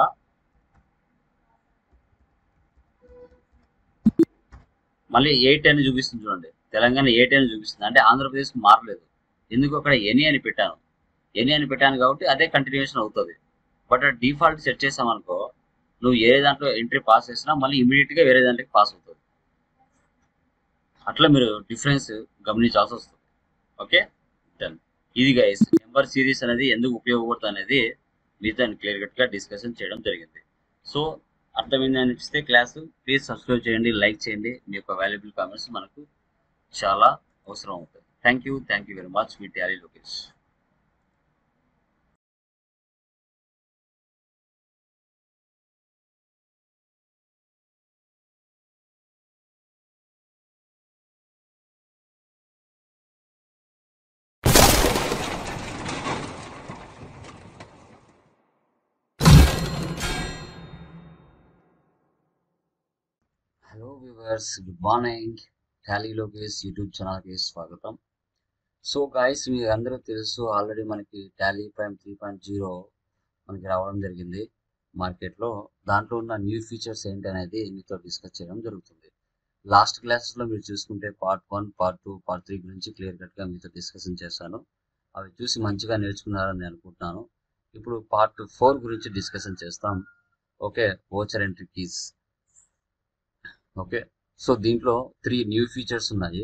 మళ్ళీ 8 అని చూపిస్తుంది. చూడండి తెలంగాణ 8 అని చూపిస్తుంది, అంటే ఆంధ్రప్రదేశ్కి మారలేదు. ఎందుకు అక్కడ ఎనీ అని పెట్టాను, ఎనీ అని పెట్టాను కాబట్టి అదే కంటిన్యూషన్ అవుతుంది. బట్ డిఫాల్ట్ సెట్ చేసామనుకో, నువ్వు ఏ దాంట్లో ఎంట్రీ పాస్ చేసినా మళ్ళీ ఇమీడియట్గా వేరే దాంట్లోకి పాస్ అవుతుంది. అట్లా మీరు డిఫరెన్స్ గమనించాల్సి వస్తుంది. Okay done. ఇది గైస్ నెంబర్ సిరీస్ అనేది ఎందుకు ఉపయోగపడుతుంది అనేది మీతో క్లియర్ కట్గా డిస్కషన్ చేయడం జరిగింది. సో అర్థమైంది అనిపిస్తే క్లాసు ప్లీజ్ సబ్స్క్రైబ్ చేయండి, లైక్ చేయండి. మీ యొక్క వాల్యుబుల్ కామెంట్స్ మనకు చాలా అవసరం అవుతుంది. Thank you very much. మీ Tally Lokesh. Hello viewers, good morning. Tally Lokesh YouTube ఛానల్కి స్వాగతం. సో గాయస్, మీకు అందరూ తెలుసు ఆల్రెడీ మనకి టాలీ ప్రైమ్ 3.0 మనకి రావడం జరిగింది మార్కెట్లో. దాంట్లో ఉన్న న్యూ ఫీచర్స్ ఏంటి అనేది మీతో డిస్కస్ చేయడం జరుగుతుంది. లాస్ట్ క్లాసెస్లో మీరు చూసుకుంటే పార్ట్ 1, పార్ట్ 2, పార్ట్ 3 గురించి క్లియర్ కట్గా మీతో డిస్కషన్ చేశాను. అవి చూసి మంచిగా నేర్చుకున్నారని నేను అనుకుంటున్నాను. ఇప్పుడు పార్ట్ 4 గురించి డిస్కషన్ చేస్తాం. Okay, voucher entry keys. Okay, so దీంట్లో 3 న్యూ ఫీచర్స్ ఉన్నాయి.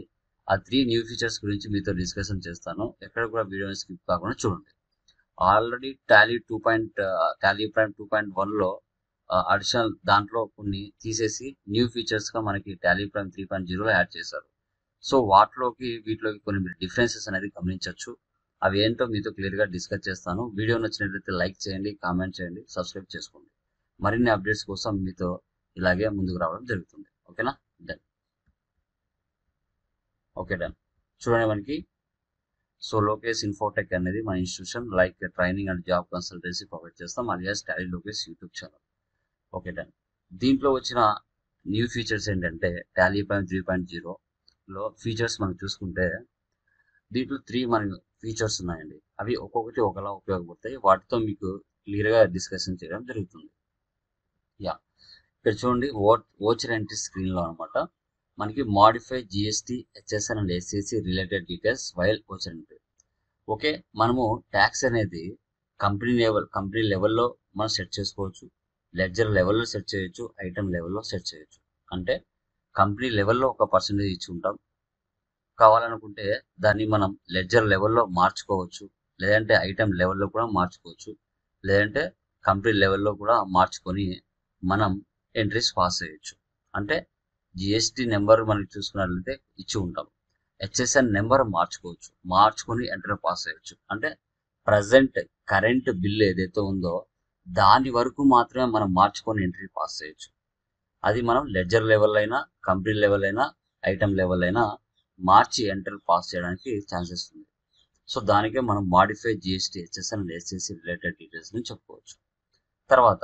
ఆ 3 న్యూ ఫీచర్స్ గురించి మీతో డిస్కషన్ చేస్తాను. ఎక్కడ కూడా వీడియోని స్కిప్ కాకుండా చూడండి. ఆల్రెడీ టాలీ ప్రైమ్ 2.1లో అడిషనల్ దాంట్లో కొన్ని తీసేసి న్యూ ఫీచర్స్గా మనకి టాలీ ప్రైమ్ 3.0లో యాడ్ చేశారు. సో వీటిలోకి కొన్ని మీరు డిఫరెన్సెస్ అనేది గమనించవచ్చు. అవి ఏంటో మీతో క్లియర్గా డిస్కస్ చేస్తాను. వీడియో నచ్చినట్లయితే లైక్ చేయండి, కామెంట్ చేయండి, సబ్స్క్రైబ్ చేసుకోండి. మరిన్ని అప్డేట్స్ కోసం మీతో ఇలాగే ముందుకు రావడం జరుగుతుంది. ఓకేనా, డన్. Okay done. చూడండి మనకి సో లోకేష్ ఇన్ఫోటెక్ అనేది మన institution like training and job consultancy provide చేస్తాం, alias Tally Lokesh YouTube channel. Okay done. దీంట్లో వచ్చిన న్యూ ఫీచర్స్ ఏంటంటే టాలీ ప్రైమ్ 3.0లో ఫీచర్స్ మనం చూసుకుంటే దీంట్లో 3 మన ఫీచర్స్ ఉన్నాయండి. అవి ఒక్కొక్కటి ఒకలా ఉపయోగపడతాయి. వాటితో మీకు క్లియర్గా డిస్కషన్ చేయడం జరుగుతుంది. యా, ఇక్కడ చూడండి వోచర్ ఎంట్రీ స్క్రీన్లో అనమాట మనకి modify GST, HSN and SCC related details while voucher entry. Okay, మనము ట్యాక్స్ అనేది కంపెనీ లెవెల్లో మనం సెట్ చేసుకోవచ్చు, లెడ్జర్ లెవెల్లో సెట్ చేయొచ్చు, ఐటమ్ లెవెల్లో సెట్ చేయొచ్చు. అంటే కంపెనీ లెవెల్లో ఒక పర్సెంటేజ్ ఇచ్చి ఉంటాం, కావాలనుకుంటే దాన్ని మనం లెడ్జర్ లెవెల్లో మార్చుకోవచ్చు, లేదంటే ఐటమ్ లెవెల్లో కూడా మార్చుకోవచ్చు, లేదంటే కంపెనీ లెవెల్లో కూడా మార్చుకొని మనం ఎంట్రీస్ పాస్ చేయొచ్చు. అంటే జిఎస్టీ నెంబర్ మనకి చూసుకున్నట్లయితే ఇచ్చి ఉంటాం, హెచ్ఎస్ఎన్ నెంబర్ మార్చుకొని ఎంటర్ పాస్ చేయొచ్చు. అంటే కరెంట్ బిల్ ఏదైతే ఉందో దాని వరకు మాత్రమే మనం మార్చుకొని ఎంట్రీ పాస్ చేయొచ్చు. అది మనం లెడ్జర్ లెవెల్ అయినా, కంపెనీ లెవెల్ అయినా, ఐటమ్ లెవెల్ అయినా మార్చి ఎంటర్ పాస్ చేయడానికి ఛాన్సెస్ ఉంది. సో దానికే మనం modify GST, HSN and SCC related details ని చెప్పుకోవచ్చు. తర్వాత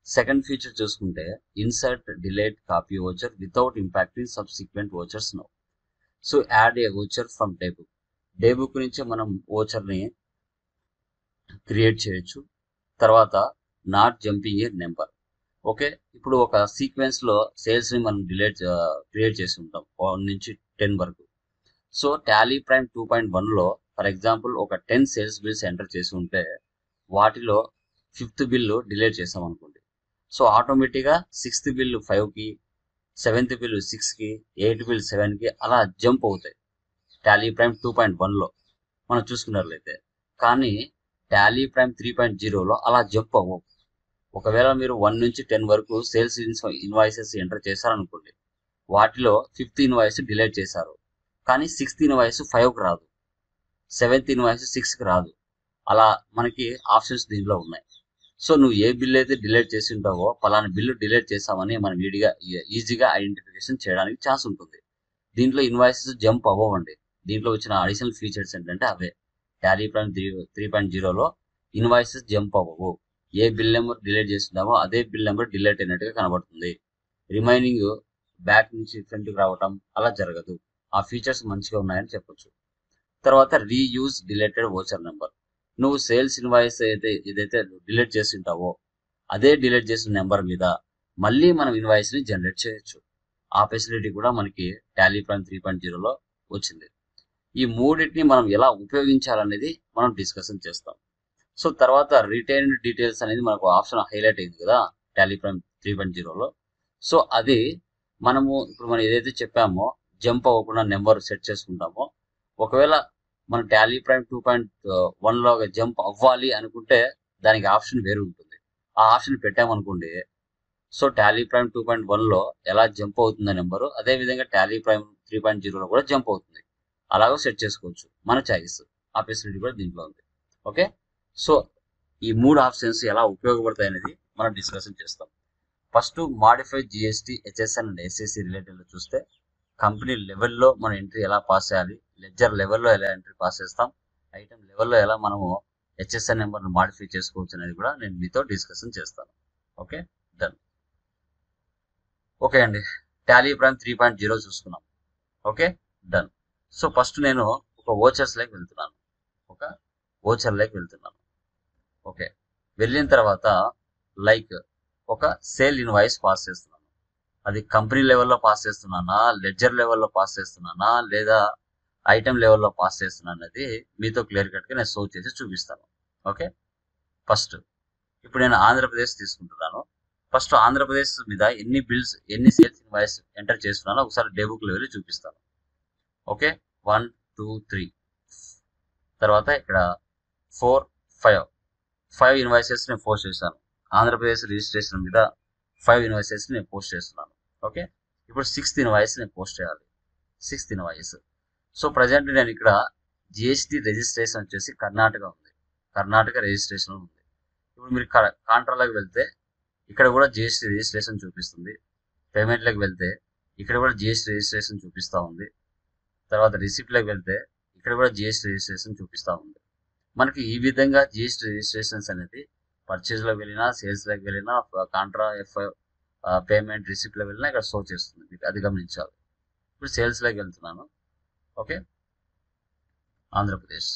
సెకండ్ ఫీచర్ చూసుకుంటే insert delete copy voucher without impacting subsequent vouchers no. So add a voucher from day book నుంచి మనం వోచర్ని క్రియేట్ చేయొచ్చు. తర్వాత not jumping a number. Okay, ఇప్పుడు ఒక సీక్వెన్స్లో సేల్స్ని మనం క్రియేట్ చేసి ఉంటాం 1 నుంచి 10 వరకు. సో టాలీ ప్రైమ్ 2.1లో ఫర్ ఎగ్జాంపుల్ ఒక 10 సేల్స్ బిల్స్ ఎంటర్ చేసి ఉంటే వాటిలో 5th బిల్లు డిలీట్ చేసాం అనుకోండి. సో ఆటోమేటిక్గా 6th బిల్లు 5కి, 7th బిల్లు 6కి, 8th బిల్ 7కి అలా జంప్ అవుతాయి. టాలీ ప్రైమ్ 2.1లో మనం చూసుకున్నట్లయితే. కానీ టాలీ ప్రైమ్ 3.0లో అలా జంప్ అవ్వవు. ఒకవేళ మీరు 1 నుంచి 10 వరకు సేల్స్ ఇన్వాయిసెస్ ఎంటర్ చేశారనుకోండి, వాటిలో 5th ఇన్వాయిస్ డిలీట్ చేశారు, కానీ 6th ఇన్వాయిస్ 5కి రాదు, 7th ఇన్వాయిస్ 6కి రాదు. అలా మనకి ఆప్షన్స్ దీనిలో ఉన్నాయి. సో నువ్వు ఏ బిల్ అయితే డిలీట్ చేసి ఉంటావో పలానా బిల్లు డిలీట్ చేసామని మనం ఈజీగా ఐడెంటిఫికేషన్ చేయడానికి ఛాన్స్ ఉంటుంది. దీంట్లో ఇన్వాయిసెస్ జంప్ అవ్వండి. దీంట్లో వచ్చిన అడిషనల్ ఫీచర్స్ ఏంటంటే అవే. టాలీ ప్రైమ్ 3.0లో ఇన్వాయిసెస్ జంప్ అవ్వవు. ఏ బిల్ నెంబర్ డిలీట్ చేస్తున్నామో అదే బిల్ నెంబర్ డిలీట్ అయినట్టుగా కనబడుతుంది. రిమైనింగ్ బ్యాక్ నుంచి ఫ్రంట్కి రావటం అలా జరగదు. ఆ ఫీచర్స్ మంచిగా ఉన్నాయని చెప్పొచ్చు. తర్వాత రీయూజ్ డిలీటెడ్ వోచర్ నెంబర్. నువ్వు సేల్స్ ఇన్వాయిస్ ఏదైతే డిలీట్ చేసి ఉంటావో అదే డిలీట్ చేసిన నెంబర్ మీద మళ్ళీ మనం ఇన్వాయిస్ ని జనరేట్ చేయొచ్చు. ఆ ఫెసిలిటీ కూడా మనకి టాలీ ప్రైమ్ 3.0లో వచ్చింది. ఈ మూడింటిని మనం ఎలా ఉపయోగించాలనేది మనం డిస్కషన్ చేస్తాం. సో తర్వాత రిటైన్డ్ డీటెయిల్స్ అనేది మనకు ఆప్షన్ హైలైట్ అయింది కదా టాలీ ప్రైమ్ 3.0లో. సో అది ఇప్పుడు మనం ఏదైతే చెప్పామో జంప్ అవ్వకుండా నెంబర్ సెట్ చేసుకుంటామో, ఒకవేళ మన టాలీ ప్రైమ్ 2.1లో జంప్ అవ్వాలి అనుకుంటే దానికి ఆప్షన్ వేరు ఉంటుంది. ఆ ఆప్షన్ పెట్టామనుకోండి, సో టాలీ ప్రైమ్ 2.1లో ఎలా జంప్ అవుతుంది నెంబరు, అదే విధంగా టాలీ ప్రైమ్ 3.0లో కూడా జంప్ అవుతుంది. అలాగో సెట్ చేసుకోవచ్చు, మన చాయిస్. ఆ ఫెసిలిటీ కూడా దీంట్లో ఉంది. ఓకే, సో ఈ 3 ఆప్షన్స్ ఎలా ఉపయోగపడతాయి అనేది మనం డిస్కషన్ చేస్తాం. First modified GST, HSN and SSC రిలేటెడ్లో చూస్తే కంపెనీ లెవెల్లో మనం ఎంట్రీ ఎలా పాస్ చేయాలి, లెడ్జర్ లెవెల్లో ఎలా ఎంట్రీ పాస్ చేస్తాం, ఐటమ్ లెవెల్లో ఎలా మనము హెచ్ఎస్ఎన్ నెంబర్ను మాడిఫై చేసుకోవచ్చు అనేది కూడా నేను మీతో డిస్కషన్ చేస్తాను. Okay, done. ఓకే అండి, టాలీ ప్రైమ్ 3.0 చూసుకున్నాం. Okay, done. సో ఫస్ట్ నేను ఒక ఓచర్ లేకి వెళ్తున్నాను. ఓకే, వెళ్ళిన తర్వాత ఒక సేల్ ఇన్వాయిస్ పాస్ చేస్తున్నాను. అది కంపెనీ లెవెల్లో పాస్ చేస్తున్నానా, లెడ్జర్ లెవెల్లో పాస్ చేస్తున్నానా, లేదా ఐటమ్ లెవెల్లో పాస్ చేస్తున్నాను అనేది మీతో క్లియర్ కట్గా నేను షో చేసి చూపిస్తాను. ఓకే, ఫస్ట్ ఇప్పుడు నేను ఆంధ్రప్రదేశ్ తీసుకుంటున్నాను. ఫస్ట్ ఆంధ్రప్రదేశ్ మీద ఎన్ని సేల్స్ ఇన్వాయిస్ ఎంటర్ చేస్తున్నానో ఒకసారి డే బుక్ లెవెల్ చూపిస్తాను. ఓకే, 1 2 3, తర్వాత ఇక్కడ 4 5 ఇన్వాయిసెస్ నేను పోస్ట్ చేశాను. ఆంధ్రప్రదేశ్ రిజిస్ట్రేషన్ మీద 5 ఇన్వాయిసెస్ నేను పోస్ట్ చేస్తున్నాను. ఓకే, ఇప్పుడు 6th ఇన్వాయిస్ నేను పోస్ట్ చేయాలి. 6th invoice. సో ప్రజెంట్ నేను ఇక్కడ జిఎస్టీ రిజిస్ట్రేషన్ వచ్చేసి కర్ణాటక రిజిస్ట్రేషన్ ఉంది. ఇప్పుడు మీరు కాంట్రాలోకి వెళ్తే ఇక్కడ కూడా జిఎస్టీ రిజిస్ట్రేషన్ చూపిస్తుంది. పేమెంట్లోకి వెళ్తే ఇక్కడ కూడా జిఎస్టీ రిజిస్ట్రేషన్ చూపిస్తూ ఉంది. తర్వాత రిసిప్ట్లోకి వెళ్తే ఇక్కడ కూడా జిఎస్టీ రిజిస్ట్రేషన్ చూపిస్తూ ఉంది. మనకి ఈ విధంగా జిఎస్టీ రిజిస్ట్రేషన్స్ అనేది పర్చేజ్లోకి వెళ్ళినా, సేల్స్లోకి వెళ్ళినా, కాంట్రా పేమెంట్ రిసిప్ట్లో వెళ్ళినా ఇక్కడ షో చేస్తుంది. మీకు అది గమనించాలి. ఇప్పుడు సేల్స్లోకి వెళ్తున్నాను. ఓకే, ఆంధ్రప్రదేశ్.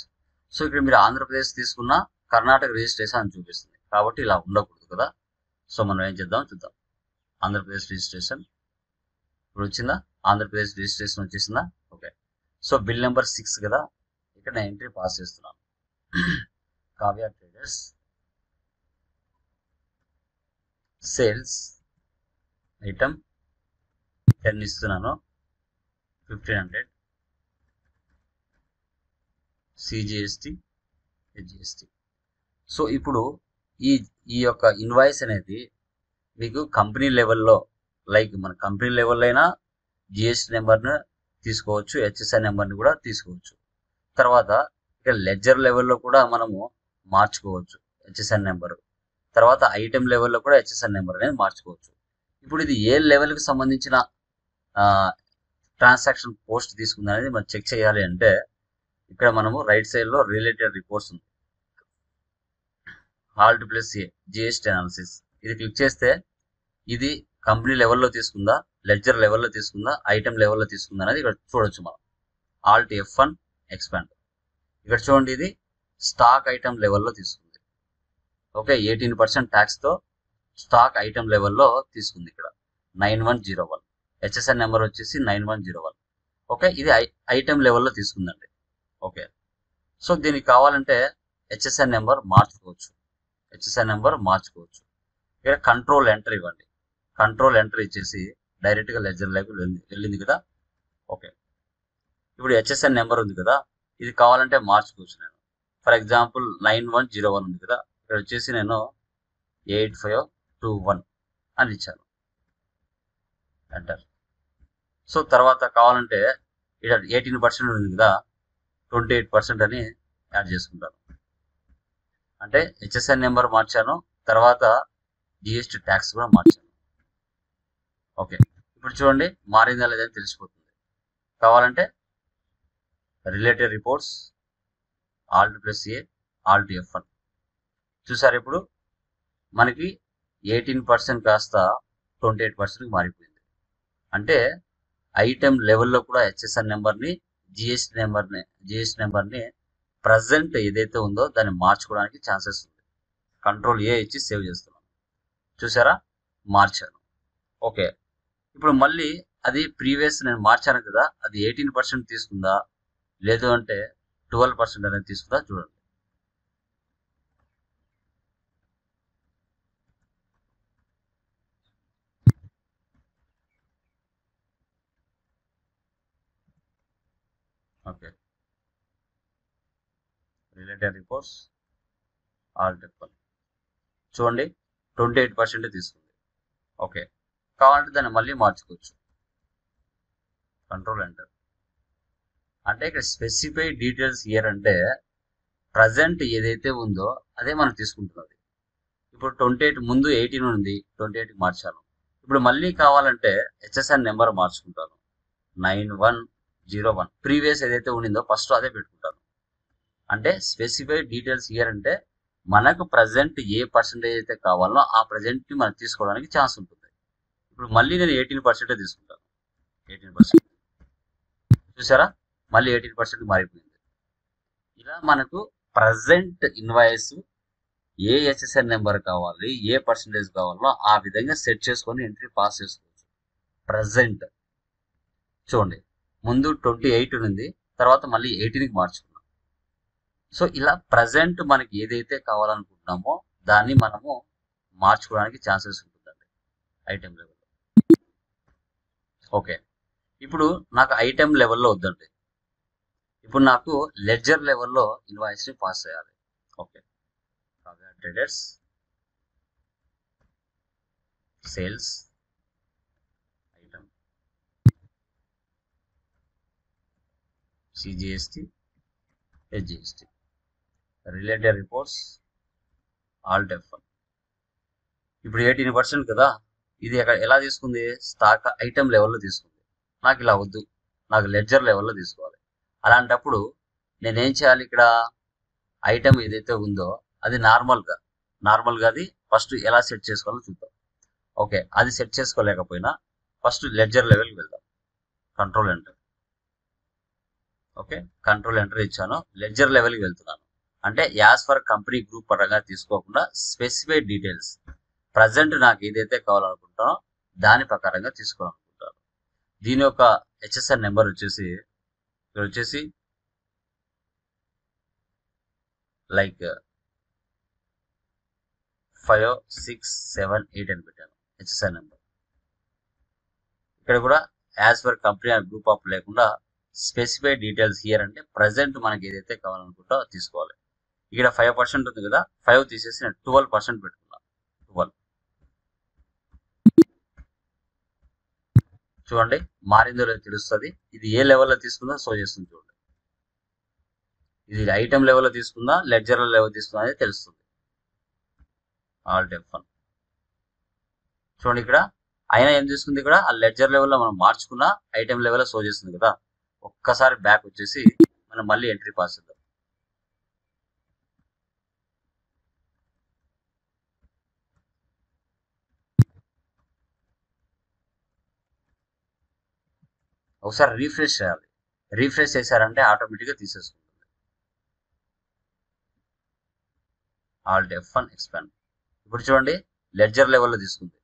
సో ఇక్కడ మీరు ఆంధ్రప్రదేశ్ తీసుకున్న కర్ణాటక రిజిస్ట్రేషన్ అని చూపిస్తుంది, కాబట్టి ఇలా ఉండకూడదు కదా. సో మనం ఏం చేద్దాం చూద్దాం. ఆంధ్రప్రదేశ్ రిజిస్ట్రేషన్ ఇప్పుడు వచ్చిందా, ఆంధ్రప్రదేశ్ రిజిస్ట్రేషన్ వచ్చేసిందా. ఓకే, సో బిల్ నెంబర్ 6 కదా, ఇక్కడ నేను ఎంట్రీ పాస్ చేస్తున్నాను. కావ్య ట్రేడర్స్ సేల్స్ ఐటమ్ 10 ఇస్తున్నాను, 1500 సిజిఎస్టి హెచ్జిఎస్టి. సో ఇప్పుడు ఈ యొక్క ఇన్వాయిస్ అనేది మీకు కంపెనీ లెవెల్లో, మన కంపెనీ లెవెల్లో అయినా జిఎస్టి నెంబర్ను తీసుకోవచ్చు, హెచ్ఎస్ఐ నెంబర్ని కూడా తీసుకోవచ్చు. తర్వాత ఇక్కడ లెడ్జర్ లెవెల్లో కూడా మనము మార్చుకోవచ్చు హెచ్ఎస్ఎన్ నెంబరు. తర్వాత ఐటమ్ లెవెల్లో కూడా హెచ్ఎస్ఎన్ నెంబర్ అనేది మార్చుకోవచ్చు. ఇప్పుడు ఇది ఏ లెవెల్కి సంబంధించిన ట్రాన్సాక్షన్ పోస్ట్ తీసుకుంది అనేది మనం చెక్ చేయాలి అంటే ఇక్కడ మనము రైట్ సైడ్లో రిలేటెడ్ రిపోర్ట్స్ ఉంది, ఆల్ట్ ప్లస్ ఏ జిఎస్టీ అనాలిసిస్. ఇది క్లిక్ చేస్తే ఇది కంపెనీ లెవెల్లో తీసుకుందా, లెడ్జర్ లెవెల్లో తీసుకుందా, ఐటమ్ లెవెల్లో తీసుకుందా అనేది ఇక్కడ చూడొచ్చు మనం. Alt F1 expand. ఇక్కడ చూడండి, ఇది స్టాక్ ఐటమ్ లెవెల్లో తీసుకుంది. ఓకే, 18% ట్యాక్స్తో స్టాక్ ఐటమ్ లెవెల్లో తీసుకుంది. ఇక్కడ 9101 హెచ్ఎస్ఎన్ నెంబర్ వచ్చేసి 9101. ఓకే, ఇది ఐటమ్ లెవెల్లో తీసుకుందండి. ఓకే, సో దీనికి కావాలంటే హెచ్ఎస్ఎన్ నెంబర్ మార్చుకోవచ్చు. ఇక్కడ కంట్రోల్ ఎంటర్ ఇవ్వండి. కంట్రోల్ ఎంటర్ ఇచ్చేసి డైరెక్ట్గా లెడ్జర్ లెవెల్ వెళ్ళింది కదా. ఓకే, ఇప్పుడు హెచ్ఎస్ఎన్ నెంబర్ ఉంది కదా, ఇది కావాలంటే మార్చుకోవచ్చు నేను. ఫర్ ఎగ్జాంపుల్ 9101 ఉంది కదా, ఇక్కడ వచ్చేసి నేను 8521 అని ఇచ్చాను, ఎంటర్. సో తర్వాత కావాలంటే ఇక్కడ 18% ఉంది కదా, 28% అని యాడ్ చేసుకుంటాను. అంటే హెచ్ఎస్ఎన్ నెంబర్ మార్చాను, తర్వాత జిఎస్టీ ట్యాక్స్ కూడా మార్చాను. ఓకే, ఇప్పుడు చూడండి మారిందా లేదని తెలిసిపోతుంది. కావాలంటే రిలేటెడ్ రిపోర్ట్స్ Alt+A Alt+F1 చూసారు. ఇప్పుడు మనకి 18% కాస్త 28% మారిపోయింది. అంటే ఐటెం లెవెల్లో కూడా హెచ్ఎస్ఎన్ నెంబర్ని జిఎస్టీ నెంబర్ని ప్రజెంట్ ఏదైతే ఉందో దాన్ని మార్చుకోవడానికి ఛాన్సెస్ ఉంది. Ctrl+A ఇచ్చి సేవ్ చేస్తున్నాను. చూసారా, మార్చాను. ఓకే, ఇప్పుడు మళ్ళీ అది ప్రీవియస్ నేను మార్చాను కదా, అది 18% తీసుకుందా లేదు అంటే 12% అనేది తీసుకుందా చూడండి. ఓకే, రిలేటెడ్ రిపోర్ట్స్ Alt+F1 చూడండి 28% తీసుకుంది. ఓకే, కావాలంటే దాన్ని మళ్ళీ మార్చుకోవచ్చు. Ctrl+Enter. అంటే ఇక్కడ స్పెసిఫై డీటెయిల్స్ ఇయర్ అంటే ప్రజెంట్ ఏదైతే ఉందో అదే మనం తీసుకుంటున్నది. ఇప్పుడు 28 ముందు 18 ఉంది, 28కి మార్చాను. ఇప్పుడు మళ్ళీ కావాలంటే హెచ్ఎస్ఎన్ నెంబర్ మార్చుకుంటాను, 9101. ప్రీవియస్ ఏదైతే ఉండిందో ఫస్ట్ అదే పెట్టుకుంటాను. అంటే స్పెసిఫై డీటెయిల్స్ ఇయర్ అంటే మనకు ప్రజెంట్ ఏ పర్సెంటేజ్ అయితే కావాలో ఆ ప్రజెంట్ని మనం తీసుకోవడానికి ఛాన్స్ ఉంటుంది. ఇప్పుడు మళ్ళీ నేను 18% తీసుకుంటాను, 18%. చూసారా, మళ్ళీ 18% మారిపోయింది. ఇలా మనకు ప్రజెంట్ ఇన్వాయిస్ ఏ హెచ్ఎస్ఎన్ నెంబర్ కావాలి, ఏ పర్సెంటేజ్ కావాలో ఆ విధంగా సెట్ చేసుకొని ఎంట్రీ పాస్ చేసుకోవచ్చు. ప్రజెంట్ చూడండి, ముందు 28 ఉంది, తర్వాత మళ్ళీ 18కి మార్చుకున్నాం. సో ఇలా ప్రజెంట్ మనకి ఏదైతే కావాలనుకుంటున్నామో దాన్ని మనము మార్చుకోవడానికి ఛాన్సెస్ ఉంటుందండి ఐటెం లెవెల్లో. ఓకే, ఇప్పుడు నాకు ఐటెం లెవెల్లో వద్దండి, ఇప్పుడు నాకు లెడ్జర్ లెవెల్లో ఇన్వాయిస్ని పాస్ చేయాలి. Okay, traders sales item CGST HGST related reports Alt+F1. ఇప్పుడు 18% కదా, ఇది ఎలా తీసుకుంది, స్టాక్ ఐటెం లెవెల్లో తీసుకుంది. నాకు ఇలా వద్దు, నాకు లెడ్జర్ లెవెల్లో తీసుకోవాలి. అలాంటప్పుడు నేనేం చేయాలి, ఇక్కడ ఐటెం ఏదైతే ఉందో అది నార్మల్గా అది ఫస్ట్ ఎలా సెట్ చేసుకోవాలో చూద్దాం. ఓకే, అది సెట్ చేసుకోలేకపోయినా ఫస్ట్ లెడ్జర్ లెవెల్కి వెళ్దాం. Ctrl+Enter. ఓకే, Ctrl+Enter ఇచ్చాను, లెడ్జర్ లెవెల్కి వెళ్తున్నాను. అంటే యాజ్ ఫర్ కంపెనీ గ్రూప్ పరంగా తీసుకోకుండా స్పెసిఫైడ్ డీటెయిల్స్ ప్రజెంట్ నాకు ఏదైతే కావాలనుకుంటానో దాని ప్రకారంగా తీసుకోవాలనుకుంటాను. దీని యొక్క హెచ్ఎస్ఎన్ నెంబర్ వచ్చేసి ఇక్కడ వచ్చేసి లైక్ 5678 అని పెట్టాను హెచ్ఎస్ఎన్ నెంబర్. ఇక్కడ కూడా as per company and group of లేకుండా స్పెసిఫైడ్ డీటెయిల్స్ హియర్ అంటే ప్రజెంట్ మనకి ఏదైతే కావాలనుకుంటా తీసుకోవాలి. ఇక్కడ 5% ఉంది కదా, 5 తీసేసి నేను 12% పెట్టుకున్నాను. 12 చూడండి మారిందో లేదో తెలుస్తుంది. ఇది ఏ లెవెల్లో తీసుకుందో షో చేస్తుంది చూడండి. ఇది ఐటెం లెవెల్లో తీసుకుందా లెడ్జర్ లెవెల్ తీసుకుందా అనేది తెలుస్తుంది. Alt+F1 చూడండి, ఇక్కడ అయినా ఏం తీసుకుంది, ఇక్కడ ఆ లెడ్జర్ లెవెల్లో మనం మార్చుకున్న ఐటెం లెవెల్లో షో చేస్తుంది కదా. ఒక్కసారి బ్యాక్ వచ్చేసి మనం మళ్ళీ ఎంట్రీ పాస్ చేద్దాం. ఒకసారి రీఫ్రెష్ చేయాలి. రీఫ్రెష్ చేశారంటే ఆటోమేటిక్గా తీసేసుకుంటుంది. Alt+F1 expand. ఇప్పుడు చూడండి లెడ్జర్ లెవెల్లో తీసుకుంది.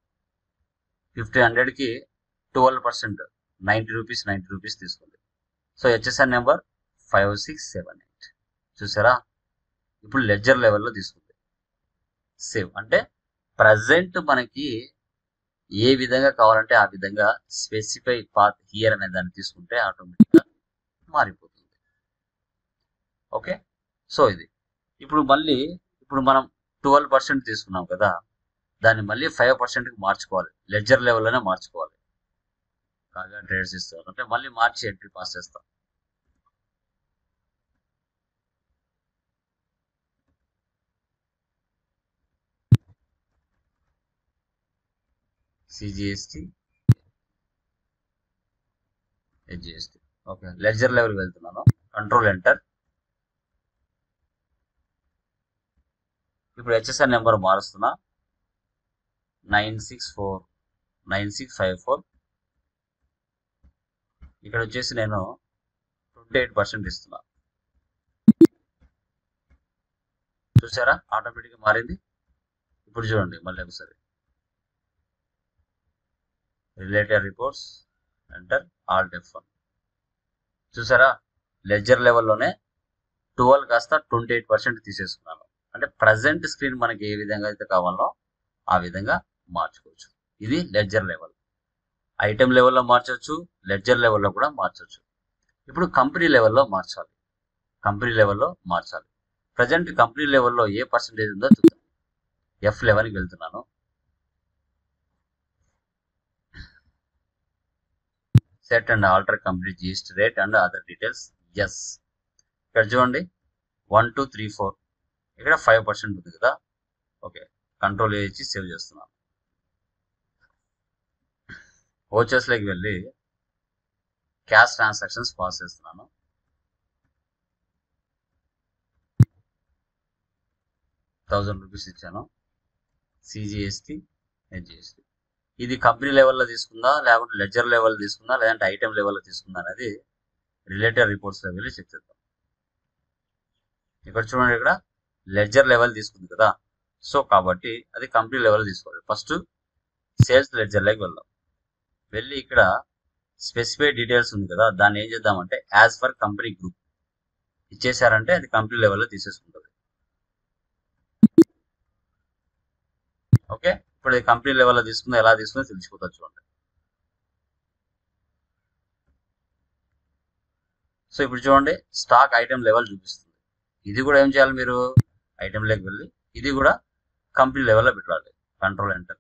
1500కి 12% 90 రూపీస్ తీసుకుంది. సో హెచ్ఎస్ఎన్ నెంబర్ 5678 చూసారా. ఇప్పుడు లెడ్జర్ లెవెల్లో తీసుకుంది. సేవ్ అంటే ప్రజెంట్ మనకి ఏ విధంగా కావాలంటే ఆ విధంగా స్పెసిఫై పాత్ హియర్ అనే దాన్ని తీసుకుంటే ఆటోమేటిక్గా మారిపోతుంది. ఓకే, సో ఇది ఇప్పుడు మనం 12% తీసుకున్నాం కదా, దాన్ని మళ్ళీ 5%కి మార్చుకోవాలి, లెడ్జర్ లెవెల్లోనే మార్చుకోవాలి. కాగా ట్రేడ్స్ ఇస్తారు అంటే మళ్ళీ మార్చి ఎంట్రీ పాస్ చేస్తాం. CGST HGST. Okay, ledger level వెళ్తున్నాను, కంట్రోల్ ఎంటర్. ఇప్పుడు హెచ్ఎస్ఆర్ నెంబర్ మారుస్తున్నా, 9654 ఇక్కడ వచ్చేసి నేను 28% ఇస్తున్నా. చూసారా, ఆటోమేటిక్గా మారింది. ఇప్పుడు చూడండి మళ్ళీ ఒకసారి related reports enter Alt F1. చూసారా, లెడ్జర్ లెవెల్లోనే 12 కాస్త 28% తీసేసుకున్నాను. అంటే ప్రజెంట్ స్క్రీన్ మనకి ఏ విధంగా అయితే కావాలో ఆ విధంగా మార్చుకోవచ్చు. ఇది లెడ్జర్ లెవెల్. ఐటెం లెవెల్లో మార్చవచ్చు, లెడ్జర్ లెవెల్లో కూడా మార్చవచ్చు. ఇప్పుడు కంపెనీ లెవెల్లో మార్చాలి. ప్రజెంట్ కంపెనీ లెవెల్లో ఏ పర్సెంటేజ్ ఉందో చూద్దాం. F11కి వెళ్తున్నాను. Set and alter complete GST rate and other details. Yes, ఇక్కడ చూడండి 1 2 3 4 ఇక్కడ 5% ఉంది కదా. ఓకే, కంట్రోల్ చేసి సేవ్ చేస్తున్నాను. ఓచర్స్లోకి వెళ్ళి క్యాష్ ట్రాన్సాక్షన్స్ పాస్ చేస్తున్నాను. ₹1000 ఇచ్చాను. CGST HGST. ఇది కంపెనీ లెవెల్లో తీసుకుందా, లేకుంటే లెడ్జర్ లెవెల్ తీసుకుందా, లేదంటే ఐటెం లెవెల్లో తీసుకుందా అనేది రిలేటెడ్ రిపోర్ట్స్లో వెళ్ళి చెక్ చేద్దాం. ఇక్కడ చూడండి, ఇక్కడ లెడ్జర్ లెవెల్ తీసుకుంది కదా, సో కాబట్టి అది కంపెనీ లెవెల్ తీసుకోవాలి. ఫస్ట్ సేల్స్ లెడ్జర్లోకి వెళ్దాం. వెళ్ళి ఇక్కడ స్పెసిఫైడ్ డీటెయిల్స్ ఉంది కదా, దాన్ని ఏం చేద్దామంటే యాజ్ ఫర్ కంపెనీ గ్రూప్ ఇచ్చేసారంటే అది కంపెనీ లెవెల్లో తీసేసుకుంటుంది. ఓకే, ఇప్పుడు ఇది కంపెనీ లెవెల్లో తీసుకుందో ఎలా తీసుకుందో తెలిసిపోతుంది. చూడండి, సో ఇప్పుడు చూడండి స్టాక్ ఐటెం లెవెల్ చూపిస్తుంది. ఇది కూడా ఏం చేయాలి, మీరు ఐటెంలోకి వెళ్ళి ఇది కూడా కంపెనీ లెవెల్లో పెట్టాలి. Control enter.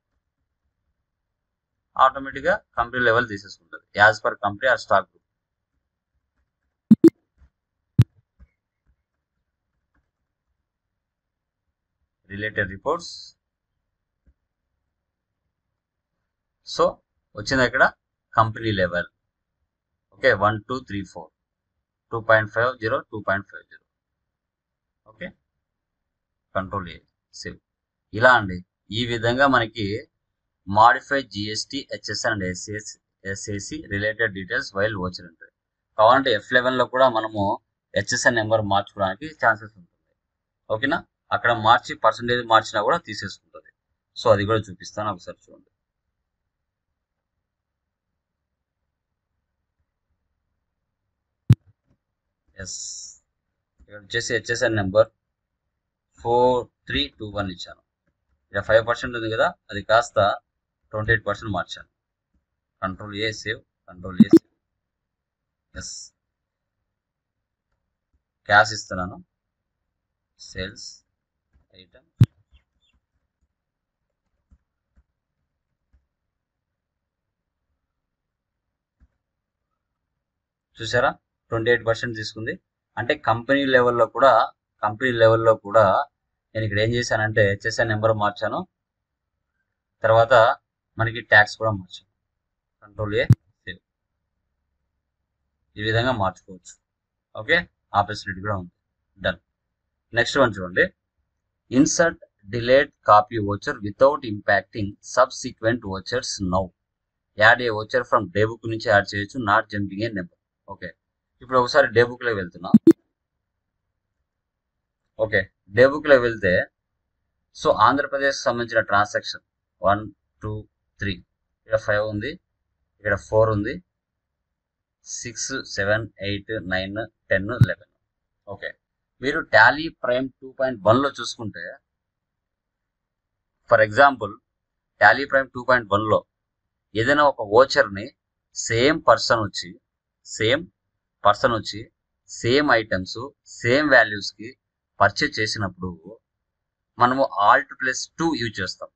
ఆటోమేటిక్గా కంపెనీ లెవెల్ తీసేసుకుంటుంది as per company or stock group. Related reports. So వచ్చింది ఇక్కడ company level. Okay, 1 2 3 4 2.50 2.50. Okay, control A save. ఇలా అండి, ఈ విధంగా మనకి modified GST HSR and SAC related details while voucher ఉంటుంది. కావాలంటే F11లో కూడా మనము హెచ్ఎస్ఆర్ నెంబర్ మార్చుకోవడానికి ఛాన్సెస్ ఉంటుంది. ఓకేనా, అక్కడ మార్చి పర్సంటేజ్ మార్చినా కూడా తీసేసుకుంటుంది. సో అది కూడా చూపిస్తాను, ఒకసారి చూడండి. ఎస్, ఇక్కడ వచ్చేసి హెచ్ఎస్ఆర్ నెంబర్ 4321 ఇచ్చాను. ఇక్కడ 5% ఉంది కదా, అది కాస్త 28% మార్చాను. Control A save. Yes, cash ఇస్తున్నాను. సేల్స్ ఐటమ్ చూసారా, 28% తీసుకుంది. అంటే కంపెనీ లెవెల్లో కూడా నేను ఇక్కడ ఏం చేశానంటే హెచ్ఎస్ఆర్ నెంబర్ మార్చాను, తర్వాత మనకి ట్యాక్స్ కూడా మార్చాను. Control A save. ఈ విధంగా మార్చుకోవచ్చు. ఓకే, ఆ ఫెసిలిటీ కూడా ఉంది. డన్. నెక్స్ట్ వన్ చూడండి, insert delayed copy voucher without impacting subsequent vouchers now. Add A voucher from day book నుంచి యాడ్ చేయొచ్చు, not jumping a number. Okay, ఇప్పుడు ఒకసారి డే బుక్లో వెళ్తున్నా. ఓకే, డే బుక్లో వెళ్తే సో ఆంధ్రప్రదేశ్ సంబంధించిన ట్రాన్సాక్షన్ 1 2 3 ఇక్కడ 5 ఉంది, ఇక్కడ 4 ఉంది, 6 7 8 9 10 11. ఓకే, మీరు టాలీ ప్రైమ్ 2.1లో చూసుకుంటే, ఫర్ ఎగ్జాంపుల్ టాలీ ప్రైమ్ 2.1లో ఏదైనా ఒక ఓచర్ని సేమ్ పర్సన్ వచ్చి సేమ్ పర్సన్ వచ్చి సేమ్ ఐటమ్స్ సేమ్ వాల్యూస్కి పర్చేజ్ చేసినప్పుడు మనము Alt+2 యూజ్ చేస్తాం.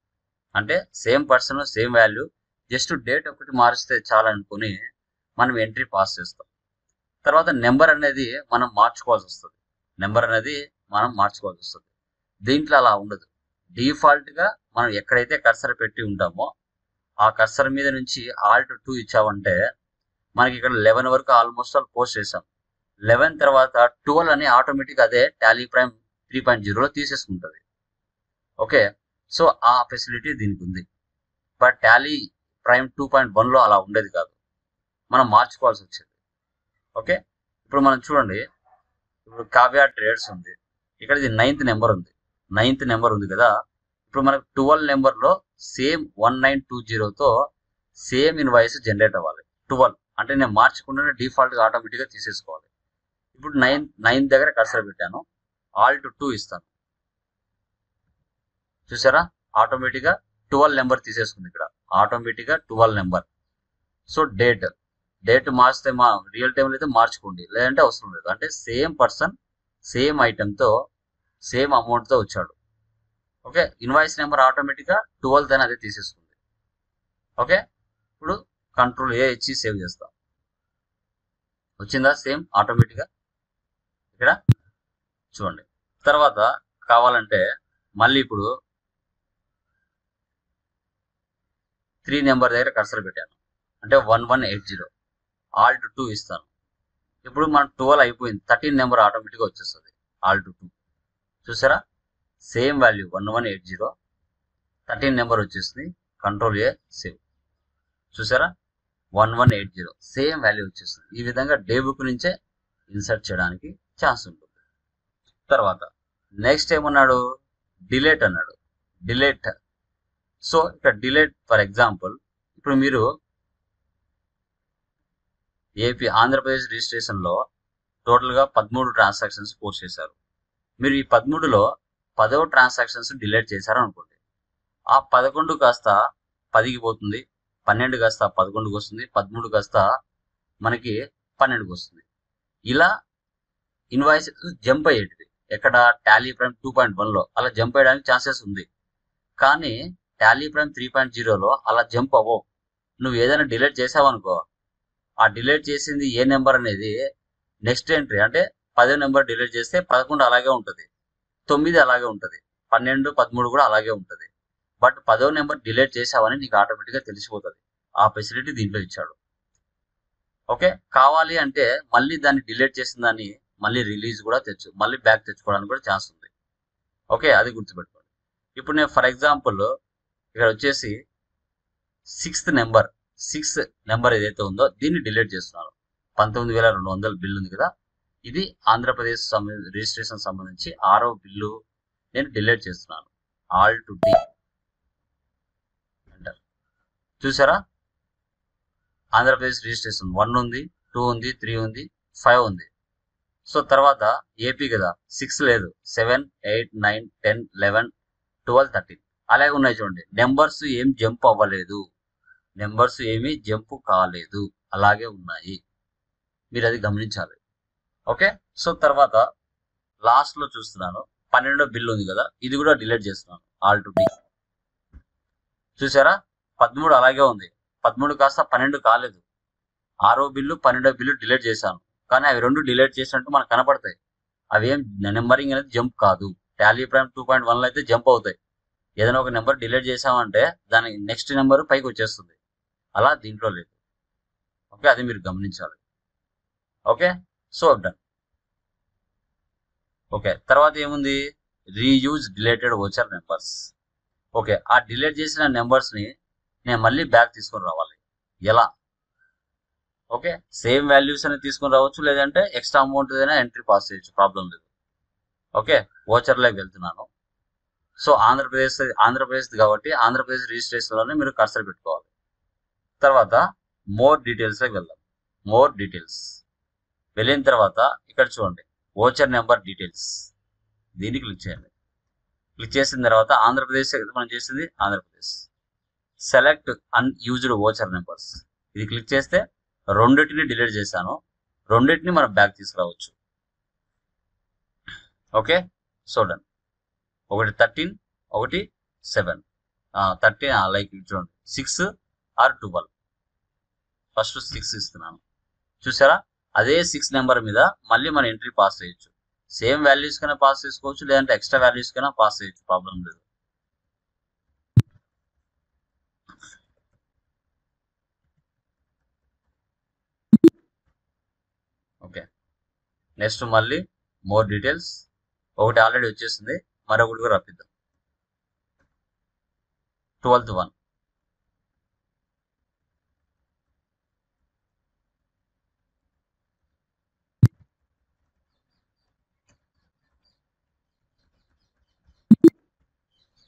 అంటే same person same value, just date ఒకటి మారిస్తే చాలనుకుని మనం ఎంట్రీ పాస్ చేస్తాం. తర్వాత నెంబర్ అనేది మనం మార్చుకోవాల్సి వస్తుంది. దీంట్లో అలా ఉండదు. డిఫాల్ట్గా మనం ఎక్కడైతే కర్సర్ పెట్టి ఉంటామో ఆ కర్సర్ మీద నుంచి Alt+2 ఇచ్చామంటే మనకి ఇక్కడ 11 వరకు ఆల్మోస్ట్ ఆల్ పోస్ట్ చేసాం. 11 తర్వాత 12 అని ఆటోమేటిక్ అదే టాలీ ప్రైమ్ 3.0లో తీసేసుకుంటుంది. ఓకే, సో ఆ ఫెసిలిటీ దీనికి ఉంది. బట్ టాలీ ప్రైమ్ 2.1లో అలా ఉండేది కాదు, మనం మార్చుకోవాల్సి వచ్చేది. ఓకే, ఇప్పుడు మనం చూడండి, ఇప్పుడు కావ్య ట్రేడర్స్ ఉంది, ఇక్కడ ఇది 9th నెంబర్ ఉంది కదా. ఇప్పుడు మనకు 12 నెంబర్లో సేమ్ 1920తో సేమ్ ఇన్వాయిస్ జనరేట్ అవ్వాలి. 12 అంటే నేను మార్చకుండానే డిఫాల్ట్గా ఆటోమేటిక్గా తీసేసుకోవాలి. ఇప్పుడు 9 దగ్గర కర్సర్ పెట్టాను, Alt+2 ఇస్తాను. చూసారా, ఆటోమేటిక్గా 12 నెంబర్ తీసేసుకుంది ఇక్కడ, ఆటోమేటిక్గా 12 నెంబర్. సో డేట్ మార్చితే రియల్ టైంలో అయితే మార్చుకోండి, లేదంటే అవసరం లేదు. అంటే సేమ్ పర్సన్ సేమ్ ఐటెంతో సేమ్ అమౌంట్తో వచ్చాడు. ఓకే, ఇన్వాయిస్ నెంబర్ ఆటోమేటిక్గా 12 అని అదే తీసేసుకుంది. ఓకే, ఇప్పుడు Ctrl+A ఇచ్చి సేవ్ చేస్తాం. వచ్చిందా సేమ్ ఆటోమేటిక్గా ఇక్కడ చూడండి. తర్వాత కావాలంటే మళ్ళీ ఇప్పుడు 3 నెంబర్ దగ్గర కర్సర్ పెట్టాను, అంటే 1180, Alt+2 ఇస్తాను. ఇప్పుడు మన 12 అయిపోయింది, 13 నెంబర్ ఆటోమేటిక్గా వచ్చేస్తుంది Alt+2. చూసారా, సేమ్ వాల్యూ 1180, 13 నెంబర్ వచ్చేసింది. Ctrl+A save. చూసారా, 1180 సేమ్ వాల్యూ వచ్చేస్తుంది. ఈ విధంగా డే బుక్ నుంచే ఇన్సర్ట్ చేయడానికి ఛాన్స్ ఉంటుంది. తర్వాత నెక్స్ట్ ఏమన్నాడు, డిలేట్ అన్నాడు. డిలేట్. సో ఇక్కడ డిలేట్ ఫర్ ఎగ్జాంపుల్, ఇప్పుడు మీరు ఆంధ్రప్రదేశ్ రిజిస్ట్రేషన్లో టోటల్గా 13 ట్రాన్సాక్షన్స్ పోస్ట్ చేశారు. మీరు ఈ 13లో 10వ ట్రాన్సాక్షన్స్ డిలేట్ చేశారు అనుకోండి. ఆ 11 కాస్త 10కి పోతుంది, 12 కాస్త 11కి వస్తుంది, 13 కాస్త మనకి 12కి వస్తుంది. ఇలా ఇన్వాయిస్ జంప్ అయ్యేటివి ఎక్కడ టాలీ ప్రైమ్ 2.1లో అలా జంప్ అయ్యడానికి ఛాన్సెస్ ఉంది. కానీ టాలీ ప్రైమ్ 3.0లో అలా జంప్ అవ్వవు. నువ్వు ఏదైనా డిలీట్ చేసావనుకో, ఆ డిలీట్ చేసింది ఏ నెంబర్ అనేది నెక్స్ట్ ఎంట్రీ, అంటే 10వ నెంబర్ డిలీట్ చేస్తే 11 అలాగే ఉంటుంది, 9 అలాగే ఉంటుంది, 12, 13 కూడా అలాగే ఉంటుంది. బట్ 10వ నెంబర్ డిలీట్ చేసావని నీకు ఆటోమేటిక్గా తెలిసిపోతుంది. ఆ ఫెసిలిటీ దీంట్లో ఇచ్చాడు. ఓకే, కావాలి అంటే మళ్ళీ దాన్ని డిలీట్ చేసిన దాన్ని మళ్ళీ రిలీజ్ కూడా మళ్ళీ బ్యాక్ తెచ్చుకోవడానికి కూడా ఛాన్స్ ఉంది. ఓకే, అది గుర్తుపెట్టుకోండి. ఇప్పుడు నేను ఫర్ ఎగ్జాంపుల్ ఇక్కడ వచ్చేసి 6th నెంబర్ ఏదైతే ఉందో దీన్ని డిలీట్ చేస్తున్నాను. 19,200 బిల్ ఉంది కదా, ఇది ఆంధ్రప్రదేశ్ రిజిస్ట్రేషన్ సంబంధించి 6వ బిల్లు నేను డిలీట్ చేస్తున్నాను. Alt+D అంటారు. చూసారా, ఆంధ్రప్రదేశ్ రిజిస్ట్రేషన్ 1 ఉంది, 2 ఉంది, 3 ఉంది, 5 ఉంది. సో తర్వాత ఏపీ కదా, 6 లేదు, 7, 8, 9, 10, 11, 12, 13 అలాగే ఉన్నాయి. చూడండి, నెంబర్స్ ఏం జంప్ అవ్వలేదు, నెంబర్స్ ఏమీ జంప్ కాలేదు, అలాగే ఉన్నాయి. మీరు అది గమనించాలి. ఓకే, సో తర్వాత లాస్ట్లో చూస్తున్నాను 12వ బిల్లు ఉంది కదా, ఇది కూడా డిలీట్ చేస్తున్నాను. Alt+D. చూసారా, 13 అలాగే ఉంది, 13 కాస్త 12 కాలేదు. 6వ బిల్లు 12వ బిల్లు డిలీట్ చేశాను, కానీ అవి రెండు డిలీట్ చేసినట్టు మనకు కనపడతాయి. అవి ఏం నెంబరింగ్ అనేది జంప్ కాదు. టాలీ ప్రైమ్ 2.1లో అయితే జంప్ అవుతాయి. ఏదైనా ఒక నెంబర్ డిలీట్ చేసామంటే దాని నెక్స్ట్ నెంబర్ పైకి వచ్చేస్తుంది, అలా దీంట్లో లేదు. ఓకే, అది మీరు గమనించాలి. Okay, so done. ఓకే, తర్వాత ఏముంది, reuse dilated voucher numbers. Okay, ఆ డిలీట్ చేసిన నెంబర్స్ని నేను మళ్ళీ బ్యాక్ తీసుకొని రావాలి. ఎలా? ఓకే, సేమ్ వాల్యూస్ అనేది తీసుకొని రావచ్చు, లేదంటే ఎక్స్ట్రా అమౌంట్ ఏదైనా ఎంట్రీ పాస్ చేయొచ్చు, ప్రాబ్లం లేదు. ఓకే, వోచర్లోకి వెళ్తున్నాను. సో ఆంధ్రప్రదేశ్ కాబట్టి ఆంధ్రప్రదేశ్ రిజిస్ట్రేషన్లోనే మీరు కర్సర్ పెట్టుకోవాలి. తర్వాత మోర్ డీటెయిల్స్లోకి వెళ్దాం. మోర్ డీటెయిల్స్ వెళ్ళిన తర్వాత ఇక్కడ చూడండి, వోచర్ నెంబర్ డీటెయిల్స్, దీన్ని క్లిక్ చేయండి. క్లిక్ చేసిన తర్వాత ఆంధ్రప్రదేశ్ మనం చేసింది Andhra Pradesh. Select unused voucher numbers, ఇది క్లిక్ చేస్తే రెండింటిని డిలీట్ చేశాను, రెండింటిని మనం బ్యాక్ తీసుకురావచ్చు. Okay, so done. ఒకటి 13, ఒకటి 7. 13 లైక్ చూడండి 6 ఆర్ 12. ఫస్ట్ 6 ఇస్తున్నాను. చూసారా, అదే 6 నెంబర్ మీద మళ్ళీ మన ఎంట్రీ పాస్ చేయొచ్చు. సేమ్ వాల్యూస్ కైనా పాస్ చేసుకోవచ్చు, లేదంటే ఎక్స్ట్రా వాల్యూస్ కైనా పాస్ చేయొచ్చు, ప్రాబ్లం లేదు. ఓకే, నెక్స్ట్ మళ్ళీ మోర్ డీటెయిల్స్. ఒకటి ఆల్రెడీ వచ్చేసింది, మరొకటి కూడా రప్పిద్దాం. 12th 1.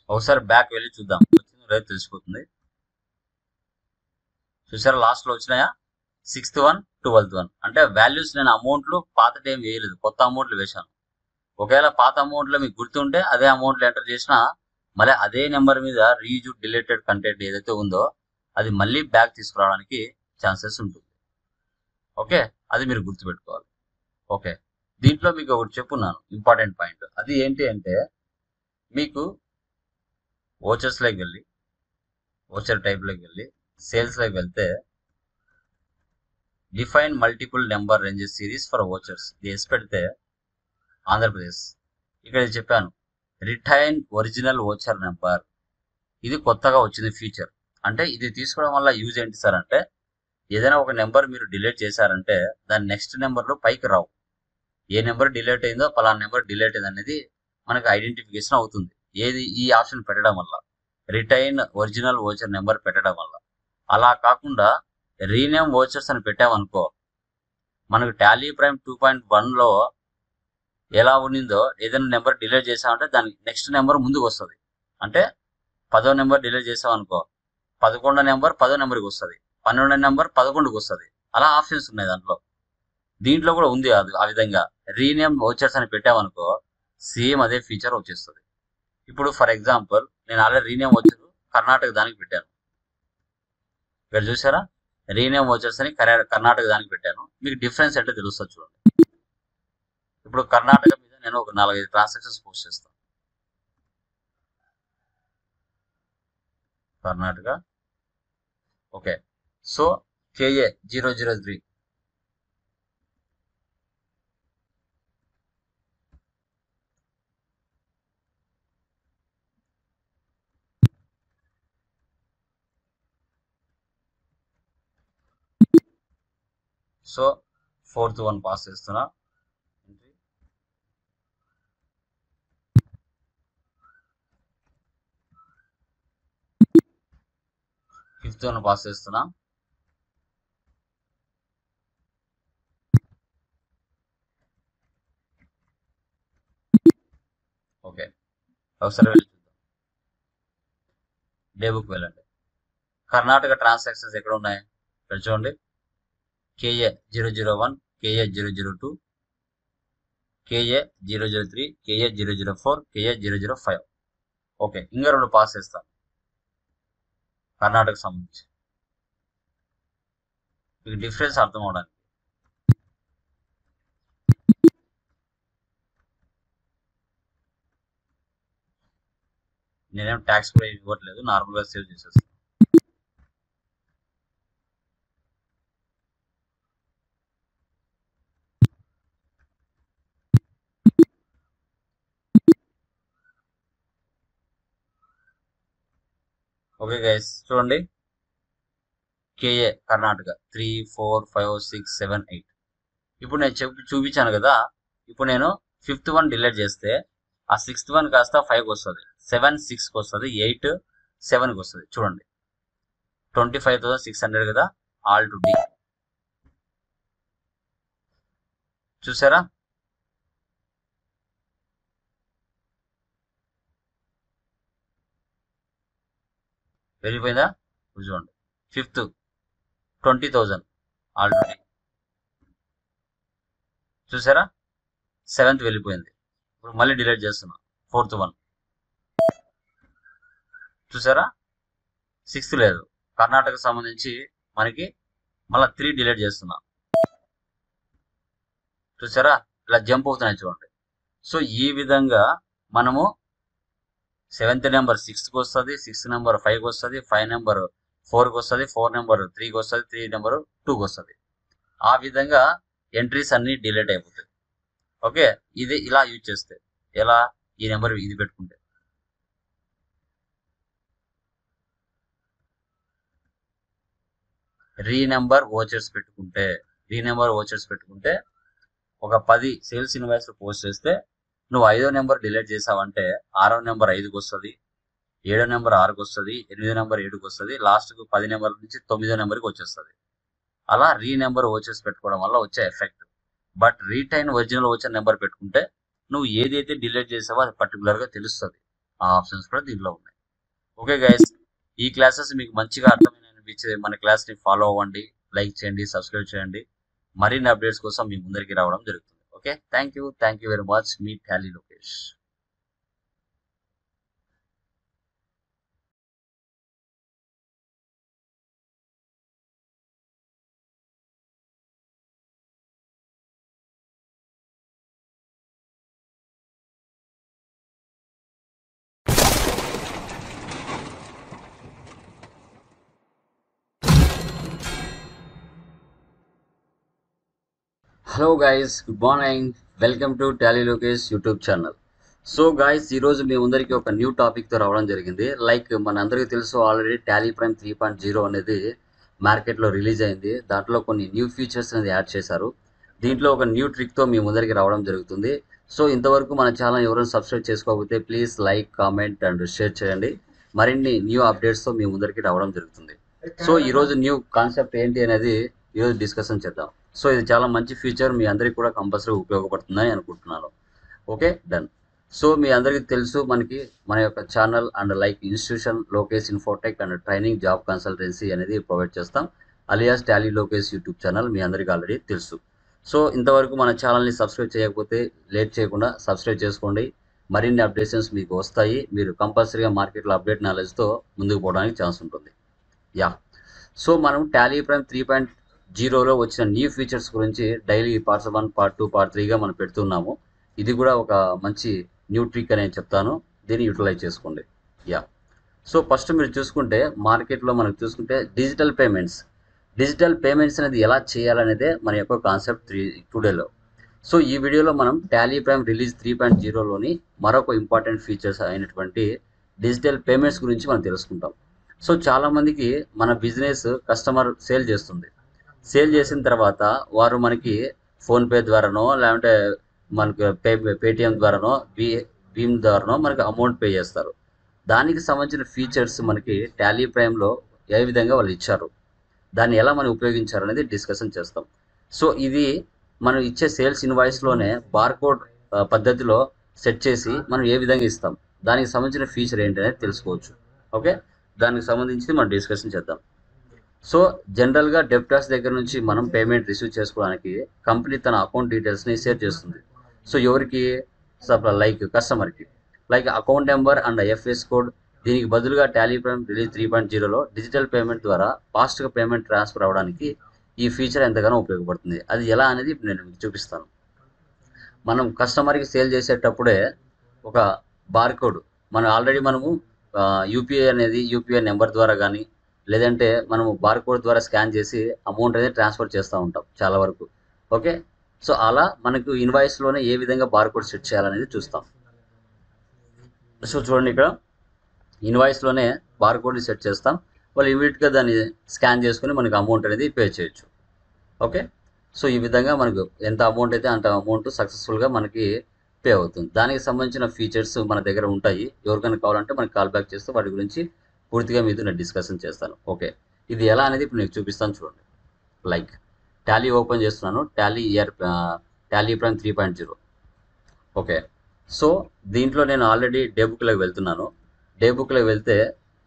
ఒకసారి బ్యాక్ వెళ్ళి చూద్దాం, వచ్చిందో లేదో తెలిసిపోతుంది. చూసారా, లాస్ట్ లో వచ్చినాయా 6th 1, 12th 1. అంటే వాల్యూస్ నేను అమౌంట్లు పాతటి ఏం వేయలేదు, కొత్త అమౌంట్లు వేశాను. ఒకవేళ పాత అమౌంట్ లో మీకు గుర్తుంటే అదే అమౌంట్ ఎంటర్ చేసినా మళ్ళీ అదే నెంబర్ మీద రీయూజ్ డిలీటెడ్ కంటెంట్ ఏదైతే ఉందో అది మళ్ళీ బ్యాక్ తీసుకురావడానికి ఛాన్సెస్ ఉంటుంది. ఓకే, అది మీరు గుర్తుపెట్టుకోవాలి. ఓకే, దీంట్లో మీకు ఒకటి చెప్పున్నాను ఇంపార్టెంట్ పాయింట్. అది ఏంటి అంటే, మీకు ఓచర్స్లోకి వెళ్ళి, ఓచర్ టైప్లోకి వెళ్ళి సేల్స్లోకి వెళ్తే define multiple number ranges series for vouchers వేసి పెడితే ఆంధ్రప్రదేశ్, ఇక్కడ చెప్పాను రిటైన్ ఒరిజినల్ ఓచర్ నెంబర్. ఇది కొత్తగా వచ్చింది ఫీచర్. అంటే ఇది తీసుకోవడం వల్ల యూజ్ ఏంటి సార్ అంటే, ఏదైనా ఒక నెంబర్ మీరు డిలీట్ చేశారంటే దాని నెక్స్ట్ నెంబర్లో పైకి రావు. ఏ నెంబర్ డిలీట్ అయిందో పలానా నెంబర్ డిలీట్ అయింది అనేది మనకు ఐడెంటిఫికేషన్ అవుతుంది. ఏది ఈ ఆప్షన్ పెట్టడం వల్ల, రిటైన్ ఒరిజినల్ ఓచర్ నెంబర్ పెట్టడం వల్ల. అలా కాకుండా రీనేమ్ ఓచర్స్ అని పెట్టామనుకో, మనకు టాలీ ప్రైమ్ 2.1లో ఎలా ఉండిందో ఏదైనా నెంబర్ డిలీట్ చేసామంటే దానికి నెక్స్ట్ నెంబర్ ముందుకు వస్తుంది. అంటే 10వ నెంబర్ డిలీట్ చేసామనుకో 11వ నెంబర్ 10వ నెంబర్కి వస్తుంది, 12వ నెంబర్ 11కి వస్తుంది. అలా ఆప్షన్స్ ఉన్నాయి దాంట్లో. దీంట్లో కూడా ఉంది అది. ఆ విధంగా రీనేమ్ ఓచర్స్ అని పెట్టామనుకో సేమ్ అదే ఫీచర్ వచ్చేస్తుంది. ఇప్పుడు ఫర్ ఎగ్జాంపుల్ నేను ఆల్రెడీ రీనేమ్ ఓచర్ కర్ణాటక దానికి పెట్టాను. ఇక్కడ చూసారా, రీనేమ్ ఓచర్స్ అని కర్ణాటక దానికి పెట్టాను. మీకు డిఫరెన్స్ అంటే తెలుస్తుంది చూడండి. ఇప్పుడు కర్ణాటక మీద నేను ఒక 4-5 ట్రాన్సాక్షన్స్ పోస్ట్ చేస్తాను. Karnataka. Okay, so KA 003. So 4th 1 pass చేస్తున్నా. 5th 1 పాస్ చేస్తున్నా. ఓకే, ఒకసారి వెళ్ళి చూద్దాం. డే బుక్ వెళ్ళండి. కర్ణాటక ట్రాన్సాక్షన్స్ ఎక్కడ ఉన్నాయి ఇక్కడ చూడండి. KA 001, KA 002, KA 003, KA 004, KA 005. Okay, ఇంకా 2 పాస్ చేస్తాను కర్ణాటక సంబంధించి, మీకు డిఫరెన్స్ అర్థం అవడానికి. నేనేం ట్యాక్స్ కూడా ఇవ్వట్లేదు, నార్మల్గా సేవ్ చేసేస్తాను. ఓకే గైస్, చూడండి KA కర్ణాటక 3, 4, 5, 6, 7, 8. ఇప్పుడు నేను చూపించాను కదా. ఇప్పుడు నేను 5th 1 డిలీట్ చేస్తే ఆ 6th 1 కాస్త 5కి వస్తుంది, 7 6కి వస్తుంది, 8 7కి వస్తుంది. చూడండి 25,600 కదా, ఆల్ టు డి. చూసారా, వెళ్ళిపోయిందా? చూడండి 5th 20,000 ఆల్ టు డి. చూసారా, 7th వెళ్ళిపోయింది. ఇప్పుడు మళ్ళీ డిలీట్ చేస్తున్నా 4th 1. చూసారా, 6th లేదు. కర్ణాటక సంబంధించి మనకి మళ్ళీ 3 డిలీట్ చేస్తున్నా. చూసారా, ఇలా జంప్ అవుతున్నాయి చూడండి. సో ఈ విధంగా మనము 7th నెంబర్ 6కి వస్తుంది, 6 నెంబర్ 5కి వస్తుంది, 5 నెంబర్ 4కి వస్తుంది, 4 నెంబర్ 3కి వస్తుంది, 3 నెంబర్ 2కి వస్తుంది. ఆ విధంగా ఎంట్రీస్ అన్ని డిలీట్ అయిపోతాయి. ఓకే, ఇది ఇలా యూజ్ చేస్తే ఎలా, ఈ నెంబర్ ఇది పెట్టుకుంటే రీ నెంబర్ ఓచర్స్ పెట్టుకుంటే ఒక 10 సేల్స్ ఇన్వాయిస్ పోస్ట్ చేస్తే నువ్వు 5వ నెంబర్ డిలీట్ చేసావంటే 6వ నెంబర్ 5కి వస్తుంది, 7వ నెంబర్ 6కి వస్తుంది, 8వ నెంబర్ 7కి వస్తుంది, లాస్ట్కు 10 నెంబర్ నుంచి 9వ నెంబర్కి వచ్చేస్తుంది. అలా రీ నెంబర్ ఓచర్స్ పెట్టుకోవడం వల్ల వచ్చే effect. But retain original voucher number పెట్టుకుంటే నువ్వు ఏదైతే డిలీట్ చేసావో అది పర్టికులర్గా తెలుస్తుంది. ఆ ఆప్షన్స్ కూడా దీంట్లో ఉన్నాయి. ఓకే గైస్, ఈ క్లాసెస్ మీకు మంచిగా అర్థమైన అనిపించే మన క్లాస్ని ఫాలో అవ్వండి, లైక్ చేయండి, సబ్స్క్రైబ్ చేయండి. మరిన్ని అప్డేట్స్ కోసం మీ ముందరికి రావడం జరుగుతుంది. Okay, thank you very much. మీ Tally Lokesh. Hello guys, good morning. Welcome to Tally Lokesh YouTube channel. So guys, ఈరోజు మీ ముందరికి ఒక న్యూ టాపిక్తో రావడం జరిగింది. లైక్ మన అందరికీ తెలుసు, ఆల్రెడీ టాలీ ప్రైమ్ 3.0 అనేది మార్కెట్లో రిలీజ్ అయింది. దాంట్లో కొన్ని న్యూ ఫీచర్స్ అనేది యాడ్ చేశారు. దీంట్లో ఒక న్యూ ట్రిక్తో మీ ముందరికి రావడం జరుగుతుంది. సో ఇంతవరకు మన ఛానల్ ఎవరైనా సబ్స్క్రైబ్ చేసుకోకపోతే please like, comment and share చేయండి. మరిన్ని న్యూ అప్డేట్స్తో మీ ముందరికి రావడం జరుగుతుంది. సో ఈరోజు న్యూ కాన్సెప్ట్ ఏంటి అనేది ఈరోజు డిస్కషన్ చేద్దాం. సో ఇది చాలా మంచి ఫీచర్, మీ అందరికీ కూడా కంపల్సరీ ఉపయోగపడుతుందని అనుకుంటున్నాను. Okay, done. సో మీ అందరికీ తెలుసు, మన యొక్క channel and like institution Lokesh Infotech and training job consultancy అనేది ప్రొవైడ్ చేస్తాం. Alias Tally Lokesh YouTube channel మీ అందరికీ ఆల్రెడీ తెలుసు. సో ఇంతవరకు మన ఛానల్ని సబ్స్క్రైబ్ చేయకపోతే లేట్ చేయకుండా సబ్స్క్రైబ్ చేసుకోండి. మరిన్ని అప్డేషన్స్ మీకు వస్తాయి. మీరు కంపల్సరీగా మార్కెట్లో అప్డేట్ నాలెడ్జ్తో ముందుకు పోవడానికి ఛాన్స్ ఉంటుంది. యా, సో మనం టాలీ ప్రైమ్ 3.0లో వచ్చిన న్యూ ఫీచర్స్ గురించి డైలీ పార్ట్ 1, పార్ట్ 2, పార్ట్ 3గా మనం పెడుతున్నాము. ఇది కూడా ఒక మంచి న్యూ ట్రిక్ అని నేను చెప్తాను, దీన్ని యూటిలైజ్ చేసుకోండి. యా, సో ఫస్ట్ మీరు చూసుకుంటే మార్కెట్లో మనకు చూసుకుంటే డిజిటల్ పేమెంట్స్ అనేది ఎలా చేయాలనేదే మన యొక్క కాన్సెప్ట్ టుడేలో. సో ఈ వీడియోలో మనం టాలీ ప్రైమ్ రిలీజ్ 3.0లోని మరొక ఇంపార్టెంట్ ఫీచర్స్ అయినటువంటి డిజిటల్ పేమెంట్స్ గురించి మనం తెలుసుకుంటాం. సో చాలామందికి మన బిజినెస్ కస్టమర్ సేల్ చేసిన తర్వాత వారు మనకి ఫోన్పే ద్వారానో లేదంటే మనకు పేటిఎం ద్వారానో భీమ్ ద్వారానో మనకి అమౌంట్ పే చేస్తారు. దానికి సంబంధించిన ఫీచర్స్ మనకి టాలీ ప్రైమ్లో ఏ విధంగా వాళ్ళు ఇచ్చారు, దాన్ని ఎలా మనం ఉపయోగించారు అనేది డిస్కషన్ చేస్తాం. సో ఇది మనం ఇచ్చే సేల్స్ ఇన్వాయిస్లోనే బార్కోడ్ పద్ధతిలో సెట్ చేసి మనం ఏ విధంగా ఇస్తాం, దానికి సంబంధించిన ఫీచర్ ఏంటి అనేది తెలుసుకోవచ్చు. ఓకే, దానికి సంబంధించి మనం డిస్కషన్ చేద్దాం. సో జనరల్గా డెబ్టార్స్ దగ్గర నుంచి మనం పేమెంట్ రిసీవ్ చేసుకోవడానికి కంపెనీ తన అకౌంట్ డీటెయిల్స్ని షేర్ చేస్తుంది. సో ఎవరికి, లైక్ కస్టమర్కి, like account number and IFS code. దీనికి బదులుగా టాలీ ప్రైమ్ రిలీజ్ 3.0లో డిజిటల్ పేమెంట్ ద్వారా ఫాస్ట్గా పేమెంట్ ట్రాన్స్ఫర్ అవ్వడానికి ఈ ఫీచర్ ఎంతగానో ఉపయోగపడుతుంది. అది ఎలా అనేది ఇప్పుడు నేను మీకు చూపిస్తాను. మనం కస్టమర్కి సేల్ చేసేటప్పుడే ఒక బార్కోడ్ మనము యూపీఐ నెంబర్ ద్వారా కానీ లేదంటే మనము బార్కోడ్ ద్వారా స్కాన్ చేసి అమౌంట్ అనేది ట్రాన్స్ఫర్ చేస్తూ ఉంటాం చాలా వరకు. ఓకే, సో అలా మనకు ఇన్వాయిస్లోనే ఏ విధంగా బార్కోడ్ సెట్ చేయాలనేది చూస్తాం. సో చూడండి, ఇక్కడ ఇన్వాయిస్లోనే బార్కోడ్ని సెట్ చేస్తాం. వాళ్ళు ఇమీడియట్గా దాన్ని స్కాన్ చేసుకుని మనకు అమౌంట్ అనేది పే చేయొచ్చు. ఓకే, సో ఈ విధంగా మనకు ఎంత అమౌంట్ అయితే అంత అమౌంట్ సక్సెస్ఫుల్గా మనకి పే అవుతుంది. దానికి సంబంధించిన ఫీచర్స్ మన దగ్గర ఉంటాయి. ఎవరికైనా కావాలంటే మనకి కాల్ బ్యాక్ చేస్తే వాటి గురించి పూర్తిగా మీతో నేను డిస్కషన్ చేస్తాను. ఓకే, ఇది ఎలా అనేది ఇప్పుడు నేను చూపిస్తాను చూడండి. లైక్ టాలీ ఓపెన్ చేస్తున్నాను, టాలీ ప్రైమ్ 3.0. ఓకే, సో దీంట్లో నేను ఆల్రెడీ డే బుక్లోకి వెళ్తున్నాను. డే బుక్లోకి వెళ్తే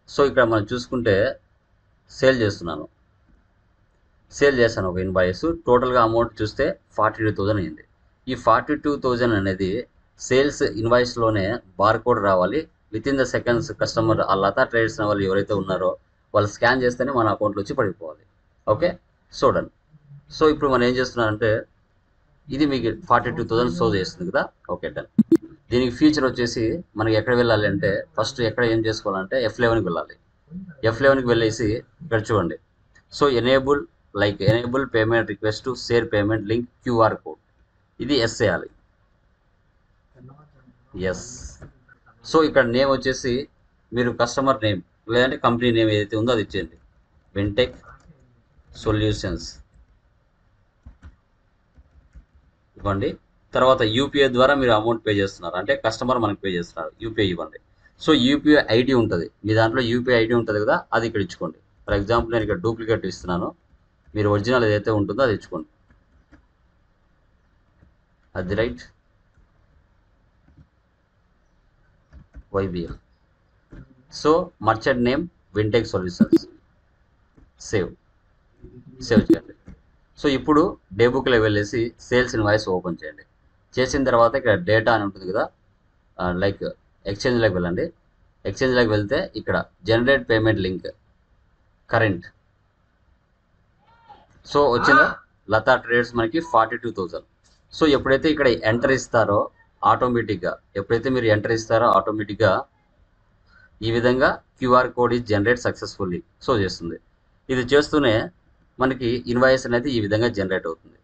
సో ఇక్కడ మనం చూసుకుంటే సేల్ చేశాను ఒక ఇన్వాయిస్. టోటల్గా అమౌంట్ చూస్తే 42,000 అయింది. ఈ 42,000 అనేది సేల్స్ ఇన్వాయిస్లోనే బార్కోడ్ రావాలి. With in the seconds customer ఆ లతా ట్రేడర్స్ వాళ్ళు ఎవరైతే ఉన్నారో వాళ్ళు స్కాన్ చేస్తేనే మన అకౌంట్లో వచ్చి పడిపోవాలి. Okay, so done. సో ఇప్పుడు మనం ఏం చేస్తున్నారంటే ఇది మీకు 42,000 షో చేస్తుంది కదా. Okay done. దీనికి ఫీచర్ వచ్చేసి మనకి ఎక్కడ వెళ్ళాలి అంటే ఫస్ట్ ఎక్కడ ఏం చేసుకోవాలంటే F11కి వెళ్ళాలి. F11కి వెళ్ళేసి ఇక్కడ చూడండి. So enable payment request to share payment link QR code, ఇది ఎస్ చేయాలి. ఎస్. సో ఇక్కడ నేమ్ వచ్చేసి మీరు కస్టమర్ నేమ్ లేదంటే కంపెనీ నేమ్ ఏదైతే ఉందో అది ఇచ్చేయండి. వింటెక్ సొల్యూషన్స్ ఇవ్వండి. తర్వాత యూపీఐ ద్వారా మీరు అమౌంట్ పే చేస్తున్నారు అంటే కస్టమర్ మనకి పే చేస్తున్నారు, యూపీఐ ఇవ్వండి. సో యూపీఐ ఐడి ఉంటుంది మీ దాంట్లో, యూపీఐ ఐడి ఉంటుంది కదా, అది ఇక్కడ ఇచ్చుకోండి. ఫర్ ఎగ్జాంపుల్ నేను ఇక్కడ డూప్లికేట్ ఇస్తున్నాను, మీరు ఒరిజినల్ ఏదైతే ఉంటుందో అది ఇచ్చుకోండి. అది right YBL. So merchant name Wintech solutions, save చేయండి. సో ఇప్పుడు డే బుక్లో వెళ్ళేసి సేల్స్ ఇన్వాయిస్ ఓపెన్ చేయండి. చేసిన తర్వాత ఇక్కడ డేటా అని ఉంటుంది కదా, లైక్ ఎక్స్చేంజ్లోకి వెళ్ళండి. ఎక్స్చేంజ్లోకి వెళ్తే ఇక్కడ generate payment link current. So వచ్చిందా, లతా ట్రేడర్స్ మనకి 42,000. సో ఎప్పుడైతే ఇక్కడ ఎంటర్ ఇస్తారో ఆటోమేటిక్గా, ఎప్పుడైతే మీరు ఎంటర్ ఇస్తారో ఆటోమేటిక్గా ఈ విధంగా QR code is generate successfully so చేస్తుంది. ఇది చేస్తూనే మనకి ఇన్వాయిస్ అనేది ఈ విధంగా జనరేట్ అవుతుంది.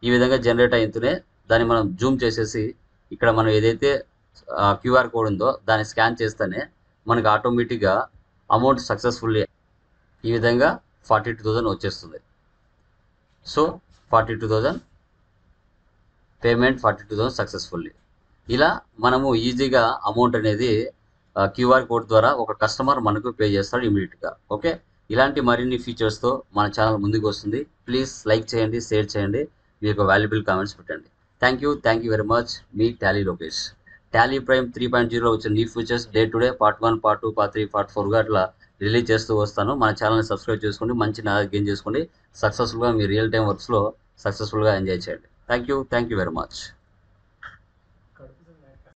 ఈ విధంగా జనరేట్ అయితేనే దాన్ని మనం జూమ్ చేసేసి ఇక్కడ మనం ఏదైతే క్యూఆర్ కోడ్ ఉందో దాన్ని స్కాన్ చేస్తేనే మనకి ఆటోమేటిక్గా అమౌంట్ సక్సెస్ఫుల్లీ ఈ విధంగా 42,000 వచ్చేస్తుంది. So 42,000 payment, 42,000 successfully. ఇలా మనము ఈజీగా అమౌంట్ అనేది క్యూఆర్ కోడ్ ద్వారా ఒక కస్టమర్ మనకు పే చేస్తాడు ఇమీడియట్గా. ఓకే, ఇలాంటి మరిన్ని ఫీచర్స్తో మన ఛానల్ ముందుకు వస్తుంది. ప్లీజ్ లైక్ చేయండి, షేర్ చేయండి, మీ యొక్క వాల్యుబుల్ కామెంట్స్ పెట్టండి. Thank you very much. మీ టాలీ లోకేష్. టాలీ ప్రైమ్ 3.0 వచ్చిన new features day to day part 1, part 2, part 3, part 4గా అట్లా రిలీజ్ చేస్తూ వస్తాను. మన ఛానల్ని సబ్స్క్రైబ్ చేసుకోండి, మంచి నాలెడ్జ్ గెయిన్ చేసుకోండి, సక్సెస్ఫుల్గా మీ రియల్ టైం వర్క్స్లో సక్సెస్ఫుల్గా ఎంజాయ్ చేయండి. Thank you very much.